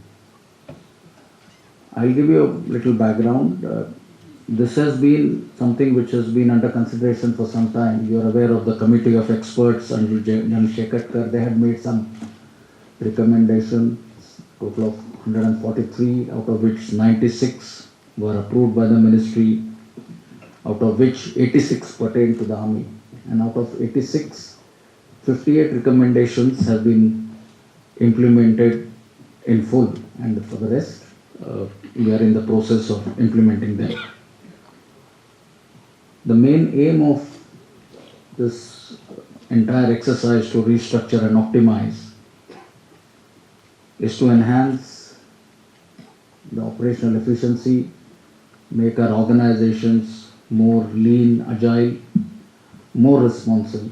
I'll give you a little background. This has been something which has been under consideration for some time. You are aware of the committee of experts under General Shekatkar. They had made some recommendations, total of 143, out of which 96 were approved by the ministry, out of which 86 pertain to the army. And out of 86, 58 recommendations have been implemented in full, and for the rest, we are in the process of implementing them. The main aim of this entire exercise to restructure and optimize is to enhance the operational efficiency, make our organizations more lean, agile, more responsive,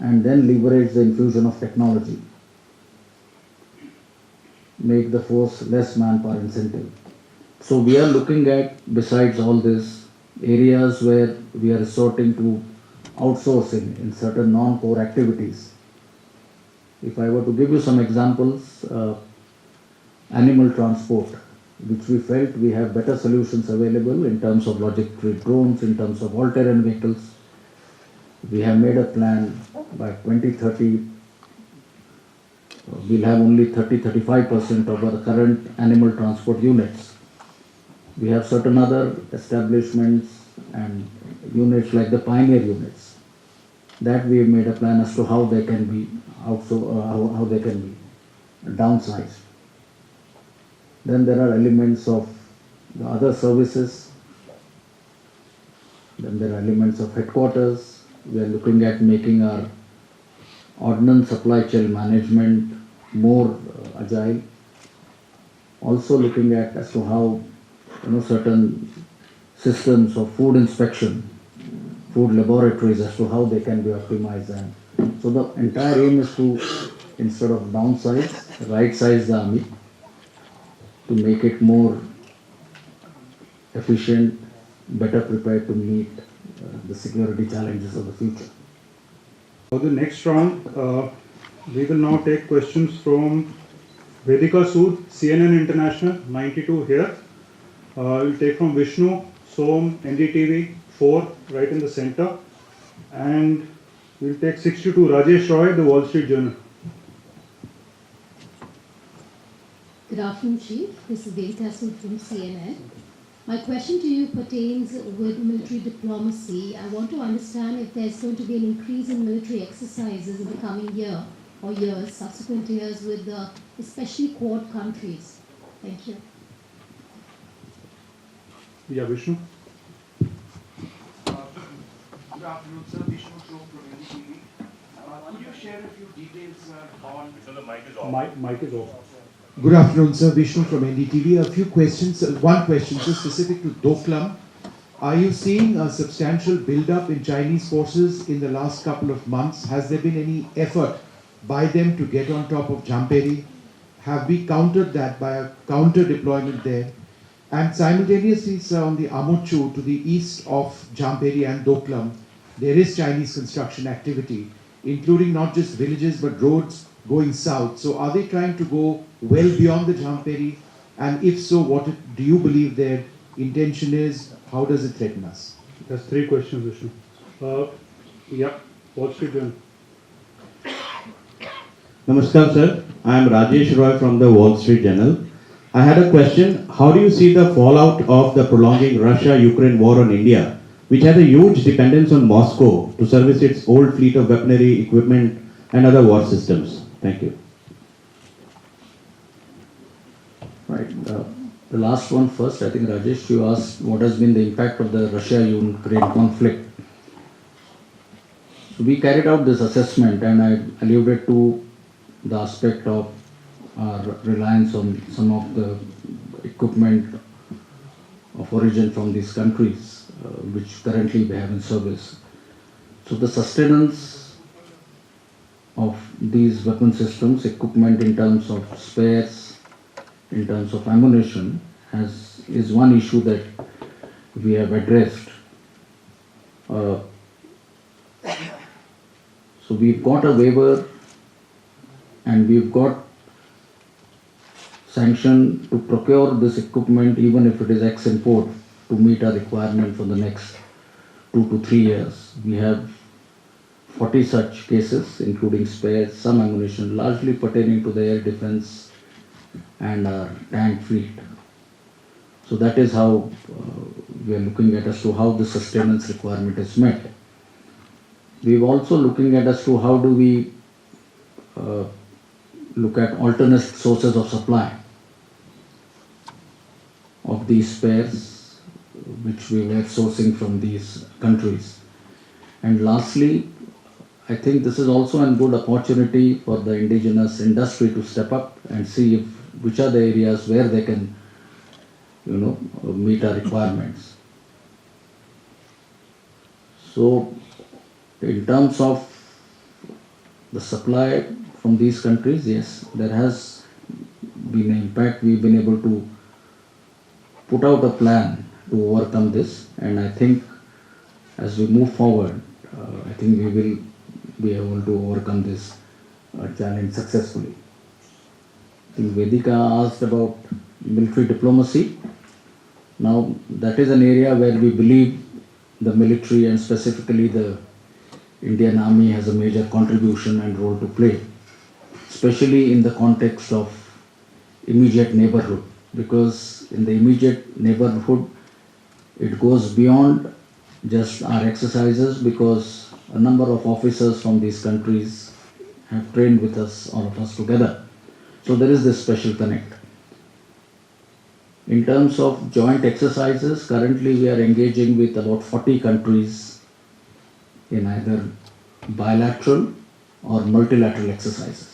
and then leverage the infusion of technology, make the force less manpower intensive. So we are looking at, besides all this, areas where we are resorting to outsourcing in certain non-core activities. If I were to give you some examples, animal transport, which we felt we have better solutions available in terms of logistic drones, in terms of all-terrain vehicles. We have made a plan by 2030 we'll have only 30-35% of our current animal transport units. We have certain other establishments and units like the pioneer units that we have made a plan as to how they can be how they can be downsized. Then there are elements of the other services. Then there are elements of headquarters. We are looking at making our ordnance supply chain management more agile. Also looking at as to how certain systems of food inspection, food laboratories, as to how they can be optimized. And so the entire aim is to, instead of downsize, right size the army to make it more efficient, better prepared to meet the security challenges of the future. For the next round, we will now take questions from Vedika Sood, CNN International, 92 here. We'll take from Vishnu, Som, NDTV, 4, right in the center. And we'll take 62, Rajesh Roy, the Wall Street Journal. Good afternoon, Chief. This is Vedika Sood from CNN. My question to you pertains with military diplomacy. I want to understand if there's going to be an increase in military exercises in the coming year or years, subsequent years, with especially Quad countries. Thank you. Yeah, Vishnu. Good afternoon, sir. Vishnu from NDTV. Could you share a few details on... So the mic is off. Mic is off. Good afternoon, sir. Vishnu from NDTV. A few questions. One question, just specific to Doklam. Are you seeing a substantial build-up in Chinese forces in the last couple of months? Has there been any effort by them to get on top of Jamperi? Have we countered that by a counter deployment there? And simultaneously, sir, on the Amochu to the east of Jamperi and Doklam, there is Chinese construction activity, including not just villages but roads going south. So are they trying to go well beyond the Jamperi? And if so, what do you believe their intention is? How does it threaten us? That's 3 questions, Vishnu. Yeah, Wall Street Journal. Namaskar, sir. I am Rajesh Roy from the Wall Street Journal. I had a question. How do you see the fallout of the prolonging Russia-Ukraine war on India, which has a huge dependence on Moscow to service its old fleet of weaponry, equipment, and other war systems? Thank you. Right. The last one first. I think, Rajesh, you asked what has been the impact of the Russia-Ukraine conflict. So we carried out this assessment, and I alluded to the aspect of our reliance on some of the equipment of origin from these countries, which currently we have in service. So the sustenance of these weapon systems, equipment in terms of spares, in terms of ammunition, is one issue that we have addressed. So we've got a waiver and we've got sanction to procure this equipment even if it is ex-import to meet our requirement for the next 2 to 3 years. We have 40 such cases, including spares, some ammunition, largely pertaining to the air defense and our tank fleet. So that is how we are looking at as to how the sustenance requirement is met. We are also looking at as to how do we look at alternate sources of supply of these spares, which we were sourcing from these countries. And lastly, I think this is also a good opportunity for the indigenous industry to step up and see which are the areas where they can, meet our requirements. So, in terms of the supply from these countries, yes, there has been an impact. We've been able to put out a plan to overcome this, and I think as we move forward, I think we will be able to overcome this challenge successfully. I think Vedika asked about military diplomacy. Now, that is an area where we believe the military and specifically the Indian Army has a major contribution and role to play. especially in the context of immediate neighborhood, because in the immediate neighborhood it goes beyond just our exercises, because a number of officers from these countries have trained with us, all of us together. So there is this special connect. In terms of joint exercises, currently we are engaging with about 40 countries in either bilateral or multilateral exercises.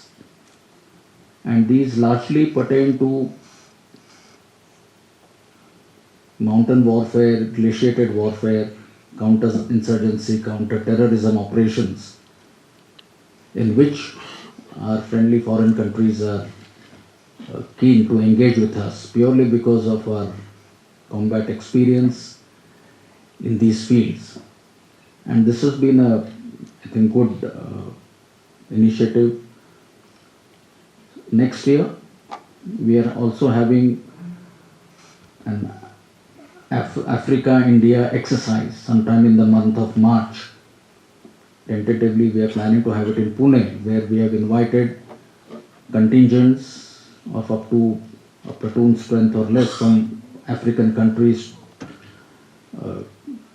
And these largely pertain to mountain warfare, glaciated warfare, counter-insurgency, counter-terrorism operations, in which our friendly foreign countries are keen to engage with us purely because of our combat experience in these fields. And this has been a, I think, good initiative. Next year, we are also having an Africa-India exercise sometime in the month of March. Tentatively, we are planning to have it in Pune, where we have invited contingents of up to a platoon strength or less from African countries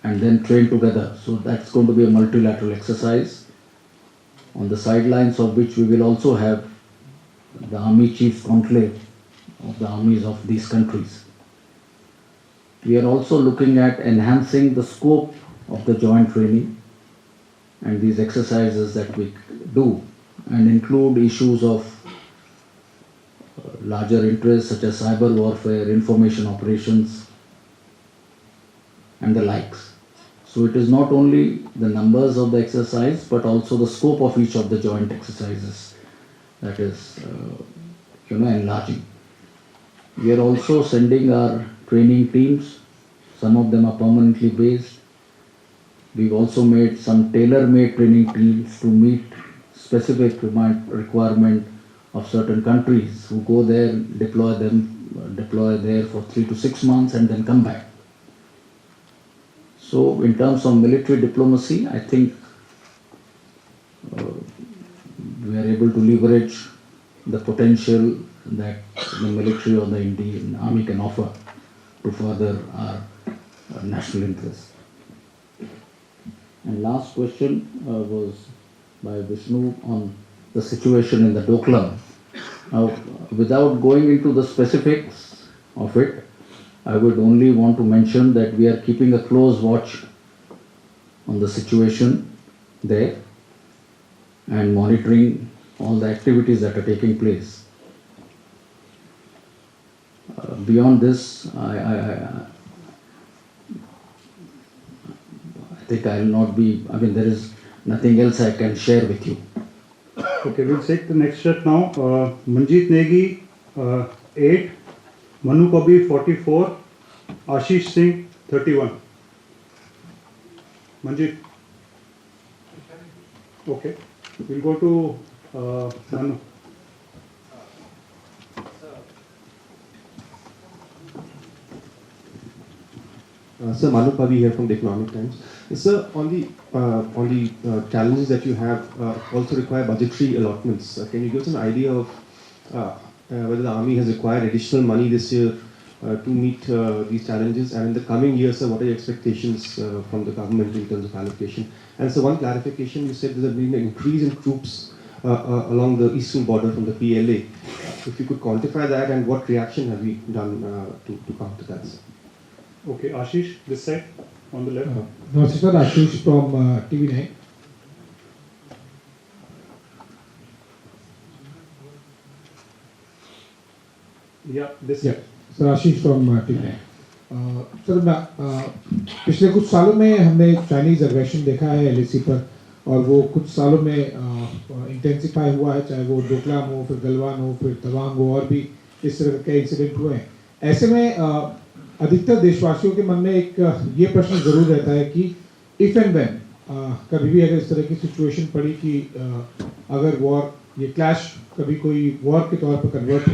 and then train together. So that's going to be a multilateral exercise, on the sidelines of which we will also have the Army Chiefs Conclave of the armies of these countries. We are also looking at enhancing the scope of the joint training and these exercises that we do, and include issues of larger interests such as cyber warfare, information operations, and the likes. So it is not only the numbers of the exercise, but also the scope of each of the joint exercises that is, enlarging. We are also sending our training teams. Some of them are permanently based. We've also made some tailor-made training teams to meet specific requirement of certain countries who go there, deploy there for 3 to 6 months and then come back. So in terms of military diplomacy, I think we are able to leverage the potential that the military or the Indian Army can offer to further our national interests. And last question was by Vishnu on the situation in the Doklam. Now, without going into the specifics of it, I would only want to mention that we are keeping a close watch on the situation there and monitoring all the activities that are taking place. Beyond this, I think I will not be, there is nothing else I can share with you. Okay, we'll take the next set now. Manjeet Negi, 8, Manu Kabi, 44, Ashish Singh, 31. Manjeet. Okay, we'll go to Manu. Sir, Manoj Pande here from the Economic Times. Sir, on the challenges that you have also require budgetary allotments. Can you give us an idea of whether the Army has required additional money this year to meet these challenges? And in the coming years, sir, what are your expectations from the government in terms of allocation? And so one clarification, you said there's been an increase in troops along the eastern border from the PLA. If you could quantify that, and what reaction have we done to counter that, sir? Okay, Ashish, this side on the left. Namaskar, Ashish from TV9. Yeah, this side. Sir, Ashish from TV9. Sir पिछले कुछ सालों में हमने Chinese aggression देखा है LAC पर, और वो कुछ सालों में इंटेंसिफाई हुआ है, चाहे वो डोकलाम हो, फिर गलवान हो, फिर तवांग हो, और भी इस तरह के इंसिडेंट हुए हैं. ऐसे में अधिकतर देशवासियों के मन में एक ये प्रश्न जरूर रहता है कि इफ एंड व्हेन कभी भी अगर इस तरह की सिचुएशन पड़ी कि अगर वॉर, ये क्लैश कभी कोई वॉर के तौर पर कन्वर्ट हो,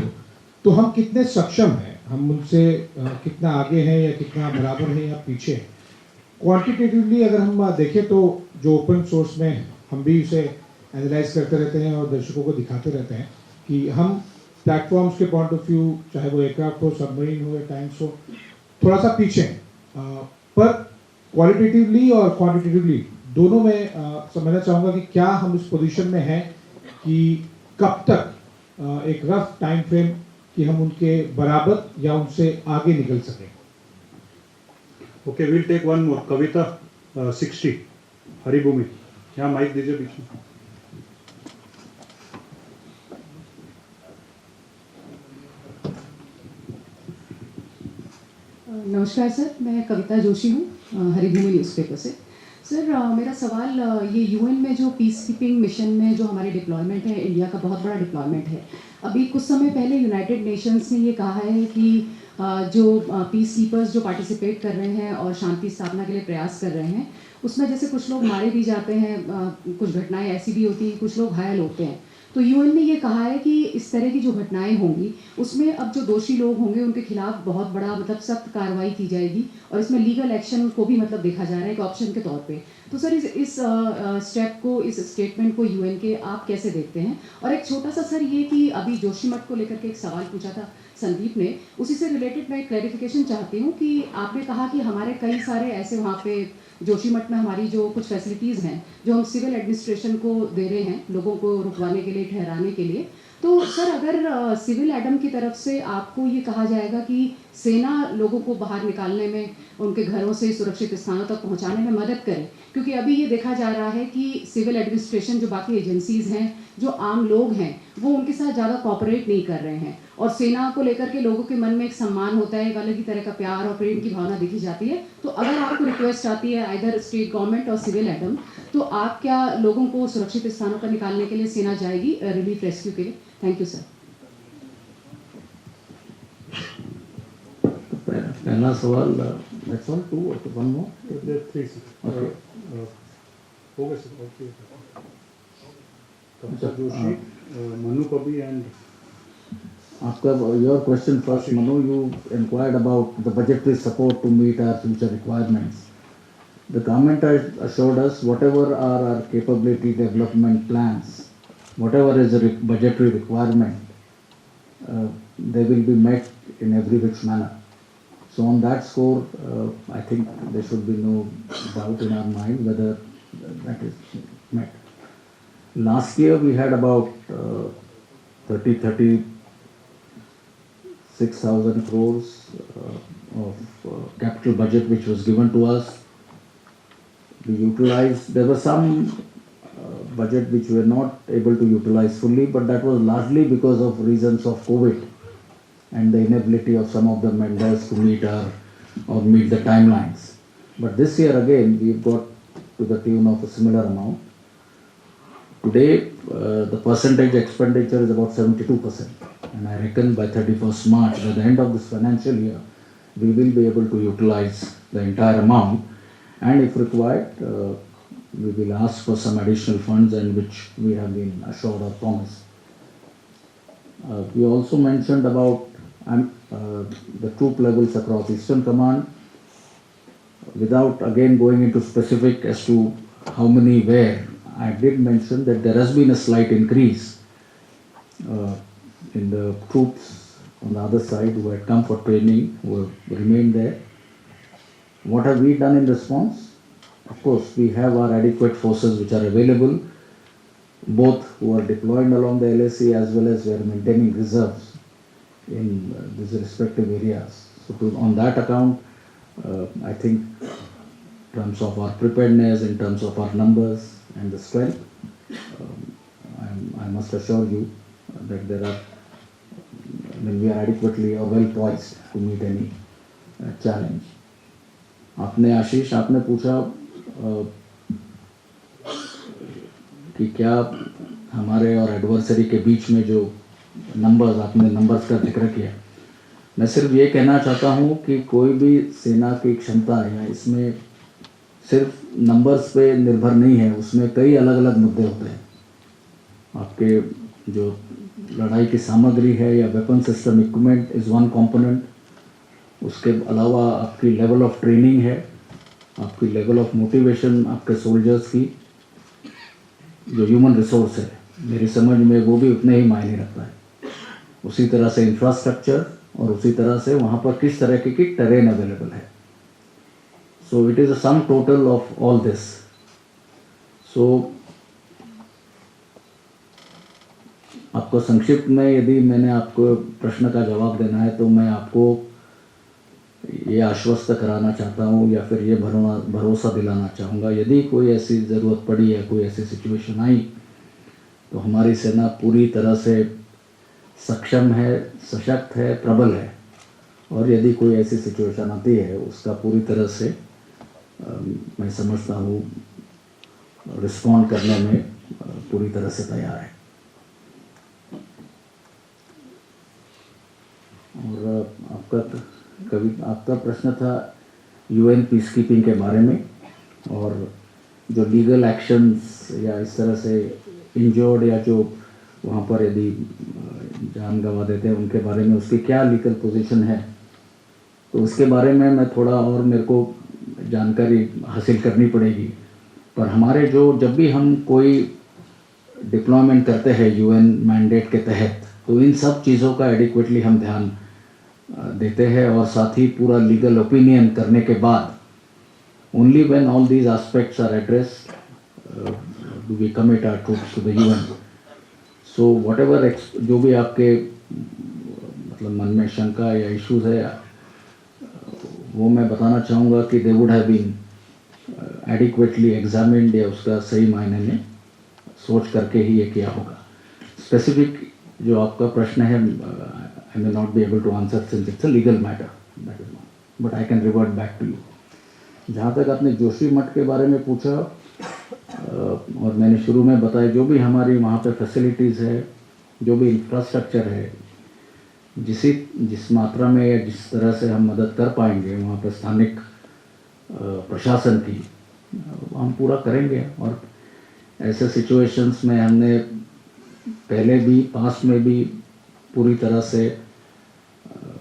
तो हम कितने सक्षम हैं, हम उनसे कितना आगे हैं या कितना बराबर हैं या पीछे हैं. क्वांटिटेटिवली अगर हम देखें तो जो ओपन सोर्स में हम भी उसे एनालाइज करते रहते हैं और दर्शकों को दिखाते रहते हैं, कि हम प्लेटफॉर्म्स के पॉइंट ऑफ व्यू, चाहे वो एयरक्राफ्ट हो, सबमरीन हो या टैंक्स हो, थोड़ा सा पीछे हैं। पर क्वालिटेटिवली और क्वांटिटेटिवली दोनों में समझना चाहूँगा कि क्या हम उस पोजीशन में हैं कि कब तक एक रफ टाइम फ्रेम कि हम उनके बराबर या उनसे आगे निकल सकें। Okay, will take one more. Kavita 60, Haribhoomi. यहाँ माइक दीजिए बीच में। नमस्कार सर, मैं कविता जोशी हूँ, हरिभूमि न्यूज़पेपर से। सर मेरा सवाल ये यूएन में जो पीस कीपिंग मिशन में जो हमारे डिप्लॉयमेंट है, इंडिया का बहुत बड़ा डिप्लॉयमेंट है। अभी कुछ समय पहले यूनाइटेड नेशंस ने ये कहा है कि जो पीस कीपर्स जो पार्टिसिपेट कर रहे हैं और शांति स्थापना के लिए प्रयास कर रहे हैं, उसमें जैसे कुछ लोग मारे भी जाते हैं, कुछ घटनाएं ऐसी भी होती हैं, कुछ लोग घायल होते हैं। तो यूएन ने ये कहा है कि इस तरह की जो घटनाएं होंगी उसमें अब जो दोषी लोग होंगे उनके खिलाफ बहुत बड़ा मतलब सख्त कार्रवाई की जाएगी और इसमें लीगल एक्शन को भी मतलब देखा जा रहा है एक ऑप्शन के तौर पे। तो सर इस स्टेप को, इस स्टेटमेंट को यूएन के आप कैसे देखते हैं? और एक छोटा सा सर ये कि अभी जोशीमठ को लेकर के एक सवाल पूछा था संदीप ने, उसी से रिलेटेड मैं क्लैरिफिकेशन चाहती हूँ कि आपने कहा कि हमारे कई सारे ऐसे वहाँ पे जोशीमठ में हमारी जो कुछ फैसिलिटीज़ हैं जो हम सिविल एडमिनिस्ट्रेशन को दे रहे हैं लोगों को रुकवाने के लिए, ठहराने के लिए, तो सर अगर सिविल एडम की तरफ से आपको ये कहा जाएगा कि सेना लोगों को बाहर निकालने में, उनके घरों से सुरक्षित स्थानों तक पहुंचाने में मदद करे, क्योंकि अभी ये देखा जा रहा है कि सिविल एडमिनिस्ट्रेशन जो बाकी एजेंसीज़ हैं, जो आम लोग हैं, वो उनके साथ ज़्यादा कॉपरेट नहीं कर रहे हैं और सेना को लेकर के लोगों के मन में एक सम्मान होता है, एक अलग ही तरह का प्यार और प्रेम की भावना देखी जाती है। तो अगर आपको रिक्वेस्ट आती है आइदर स्टेट गवर्नमेंट और सिविल एडम, तो आप क्या लोगों को सुरक्षित स्थानों पर निकालने के लिए सेना जाएगी रिलीफ रेस्क्यू के लिए? Thank you sir. पहला सवाल, that's all, two or one more? There are three, sir. Okay. हो गए सर, okay. कविता जोशी, मनु कवि and आपका your question first, Manu, you inquired about the budgetary support to meet our future requirements. The government has assured us whatever are our capability development plans, whatever is the budgetary requirement, they will be met in every which manner. So on that score, I think there should be no doubt in our mind whether that is met. Last year we had about 36,000 crores of capital budget which was given to us. We utilized, there was some budget which we were not able to utilize fully, but that was largely because of reasons of COVID and the inability of some of the members to meet the timelines. But this year again we've got to the tune of a similar amount. Today the percentage expenditure is about 72%, and I reckon by 31st March, by the end of this financial year, we will be able to utilize the entire amount, and if required we will ask for some additional funds, and which we have been assured or promised. We also mentioned about the troop levels across Eastern Command. Without again going into specific as to how many where, I did mention that there has been a slight increase in the troops on the other side who had come for training, who have remained there. What have we done in response? Of course, we have our adequate forces which are available, both who are deployed along the LAC as well as we are maintaining reserves in these respective areas. So on that account, I think in terms of our preparedness, in terms of our numbers and the strength, I must assure you that we are adequately or well poised to meet any challenge. आपने आशीष, आपने पूछा कि क्या हमारे और adversary के बीच में जो नंबर्स, आपने नंबर्स का जिक्र किया, मैं सिर्फ ये कहना चाहता हूँ कि कोई भी सेना की क्षमता या इसमें सिर्फ नंबर्स पे निर्भर नहीं है, उसमें कई अलग अलग मुद्दे होते हैं। आपके जो लड़ाई की सामग्री है या weapon system equipment is one component, उसके अलावा आपकी लेवल ऑफ ट्रेनिंग है, आपकी लेवल ऑफ मोटिवेशन आपके सोल्जर्स की, जो ह्यूमन रिसोर्स है, मेरी समझ में वो भी उतने ही मायने रखता है। उसी तरह से इंफ्रास्ट्रक्चर और उसी तरह से वहाँ पर किस तरह की टेरेन अवेलेबल है. So it is a sum total of all this. So आपको संक्षिप्त में यदि मैंने आपको प्रश्न का जवाब देना है तो मैं आपको ये आश्वस्त कराना चाहता हूँ या फिर ये भरोसा दिलाना चाहूँगा, यदि कोई ऐसी ज़रूरत पड़ी या कोई ऐसी सिचुएशन आई तो हमारी सेना पूरी तरह से सक्षम है, सशक्त है, प्रबल है. और यदि कोई ऐसी सिचुएशन आती है उसका पूरी तरह से मैं समझता हूँ रिस्पॉन्ड करने में पूरी तरह से तैयार है. और आपका प्रश्न था यूएन पीस कीपिंग के बारे में और जो लीगल एक्शंस या इस तरह से इंजर्ड या जो वहाँ पर यदि जान गंवा देते हैं उनके बारे में उसकी क्या लीगल पोजीशन है, तो उसके बारे में मैं थोड़ा और मेरे को जानकारी हासिल करनी पड़ेगी. पर हमारे जब भी हम कोई डिप्लॉयमेंट करते हैं यूएन मैंडेट के तहत तो इन सब चीज़ों का एडिक्वेटली हम ध्यान देते हैं और साथ ही पूरा लीगल ओपिनियन करने के बाद only when all these aspects are addressed do we commit our troops to the UN. So whatever जो भी आपके मतलब मन में शंका या इश्यूज है वो मैं बताना चाहूँगा कि they would have been adequately examined या उसका सही मायने में सोच करके ही ये किया होगा. स्पेसिफिक जो आपका प्रश्न है I may not be able to answer since it's a legal matter, that is one. But I can revert back to you. जहाँ तक आपने जोशी मठ के बारे में पूछा और मैंने शुरू में बताया जो भी हमारी वहाँ पे फैसिलिटीज़ है, जो भी इंफ्रास्ट्रक्चर है, जिस मात्रा में या जिस तरह से हम मदद कर पाएंगे वहाँ पे स्थानिक प्रशासन की हम पूरा करेंगे. और ऐसे सिचुएशंस में हमने पहले भी पास्ट में भी पूरी तरह से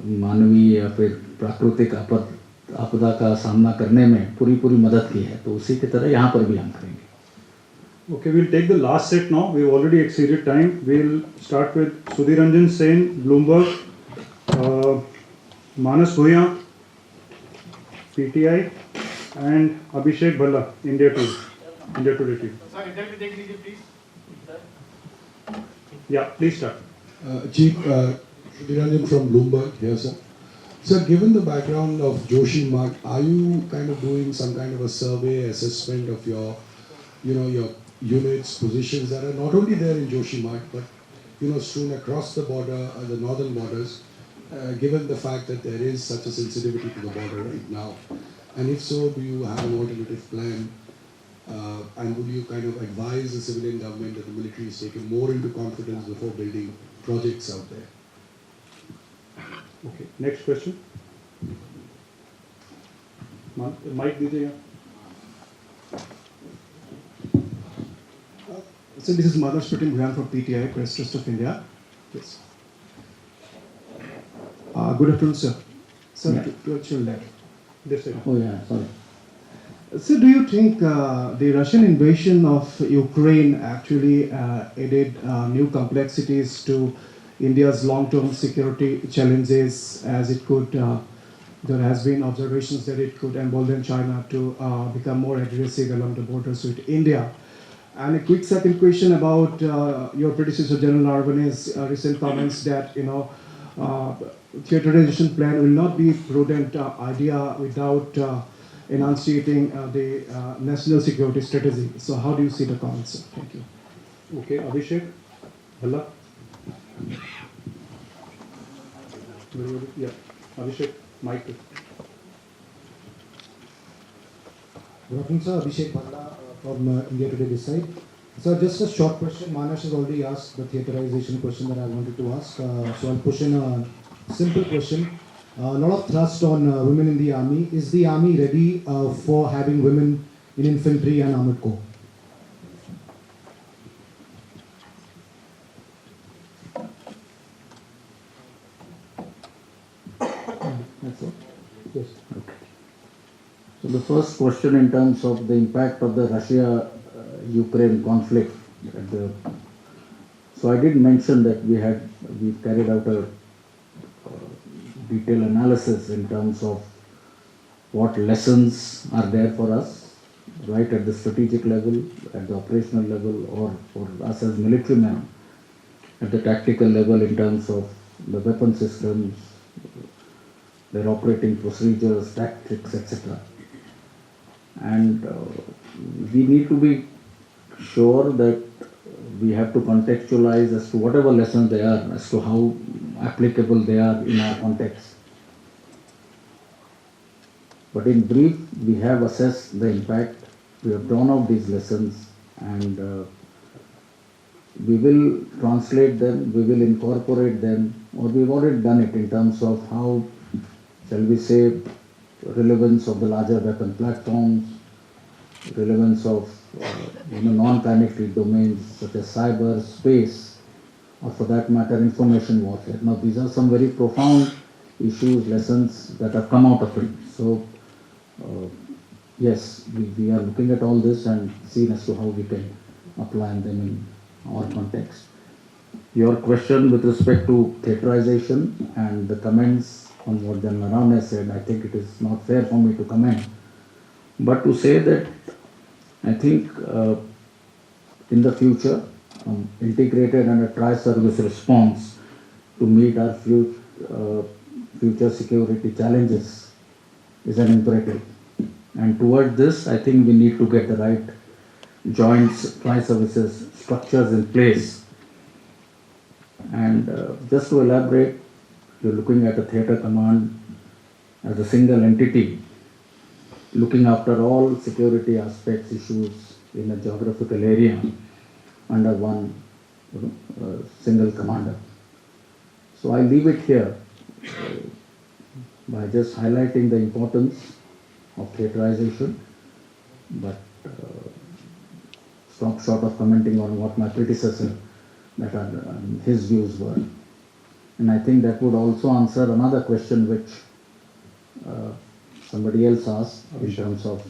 मानवीय या फिर प्राकृतिक आपदा का सामना करने में पूरी मदद की है, तो उसी की तरह यहाँ पर भी हम करेंगे. Okay, we'll take the last set now. We've already exceeded time. We'll start with Sudhiranjan Sen, Bloomberg, Manas Bhuya, PTI, and Abhishek Bhalla, India Today. Sir, इधर भी देख लीजिए please. Yeah, please start. Chief, Sudhiranjan from Bloomberg here, sir. Sir, given the background of Joshimath, are you kind of doing some kind of a survey, assessment of your units, positions that are not only there in Joshimath, but, strewn across the border, the northern borders, given the fact that there is such a sensitivity to the border right now? And if so, do you have an alternative plan? And would you kind of advise the civilian government that the military is taken more into confidence before building projects out there? Okay, next question. Mike दीजिएगा. So this is Manoj Pande from PTI, Press Trust of India. Yes. Good afternoon, sir. Sir, Yeah. to your left. This side. Oh yeah, sorry. So do you think the Russian invasion of Ukraine actually added new complexities to India's long-term security challenges, as it could, there has been observations that it could embolden China to become more aggressive along the borders with India? And a quick second question about your predecessor, General Narawane's recent comments that, theaterization plan will not be prudent idea without enunciating the national security strategy. So how do you see the comments, sir? Thank you. Okay, Abhishek Bhalla. Yeah, Abhishek, Mike. Good afternoon, sir. Abhishek Bhalla from India Today this side. Sir, just a short question. Manas has already asked the theaterization question that I wanted to ask. So I'll push in a simple question. A lot of thrust on women in the army. Is the army ready for having women in infantry and armored corps? That's all? Yes. Okay. So the first question in terms of the impact of the Russia-Ukraine conflict. So So I did mention that we carried out a detailed analysis in terms of what lessons are there for us, right at the strategic level, at the operational level, or for us as military men, at the tactical level in terms of the weapon systems, their operating procedures, tactics, etc. And we need to be sure that we have to contextualize as to whatever lessons they are, as to how applicable they are in our context. But in brief, we have assessed the impact, we have drawn out these lessons, and we will translate them, we will incorporate them, or we've already done it in terms of how, shall we say, relevance of the larger weapon platforms, relevance of non-planetary domains such as cyber, space, or for that matter information warfare. Now these are some very profound issues, lessons that have come out of it. So yes, we are looking at all this and seeing as to how we can apply them in our context. Your question with respect to theaterization and the comments on what General Ram has said, I think it is not fair for me to comment. But to say that I think in the future, integrated and a tri-service response to meet our future security challenges is an imperative. And toward this, I think we need to get the right joint tri-services structures in place. And just to elaborate, you're looking at a theatre command as a single entity, looking after all security aspects, issues in a geographical area under one single commander. So I leave it here by just highlighting the importance of theaterization, but stop short of commenting on what my predecessor, that are his views were. And I think that would also answer another question which somebody else asked in terms of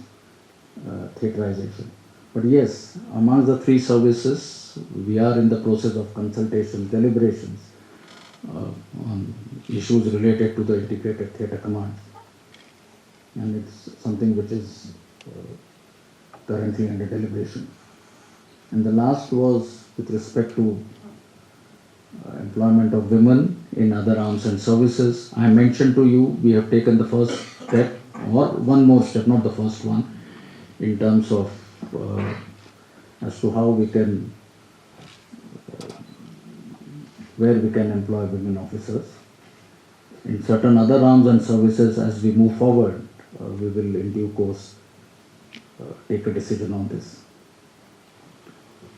theaterization. But yes, among the three services, we are in the process of consultation, deliberations on issues related to the integrated theatre command. And it's something which is currently under deliberation. And the last was with respect to employment of women in other arms and services. I mentioned to you, we have taken the first step, or one more step, not the first one, in terms of as to how we can, where we can employ women officers. In certain other arms and services, as we move forward, we will in due course take a decision on this.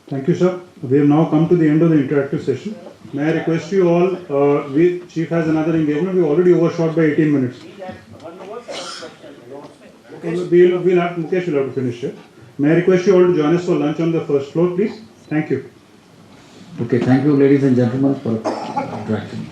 Thank you, sir. We have now come to the end of the interactive session. May I request you all, Chief has another engagement, we already overshot by 18 minutes. Mukesh will have to finish here. May I request you all to join us for lunch on the first floor, please? Thank you. Okay, thank you ladies and gentlemen for interaction.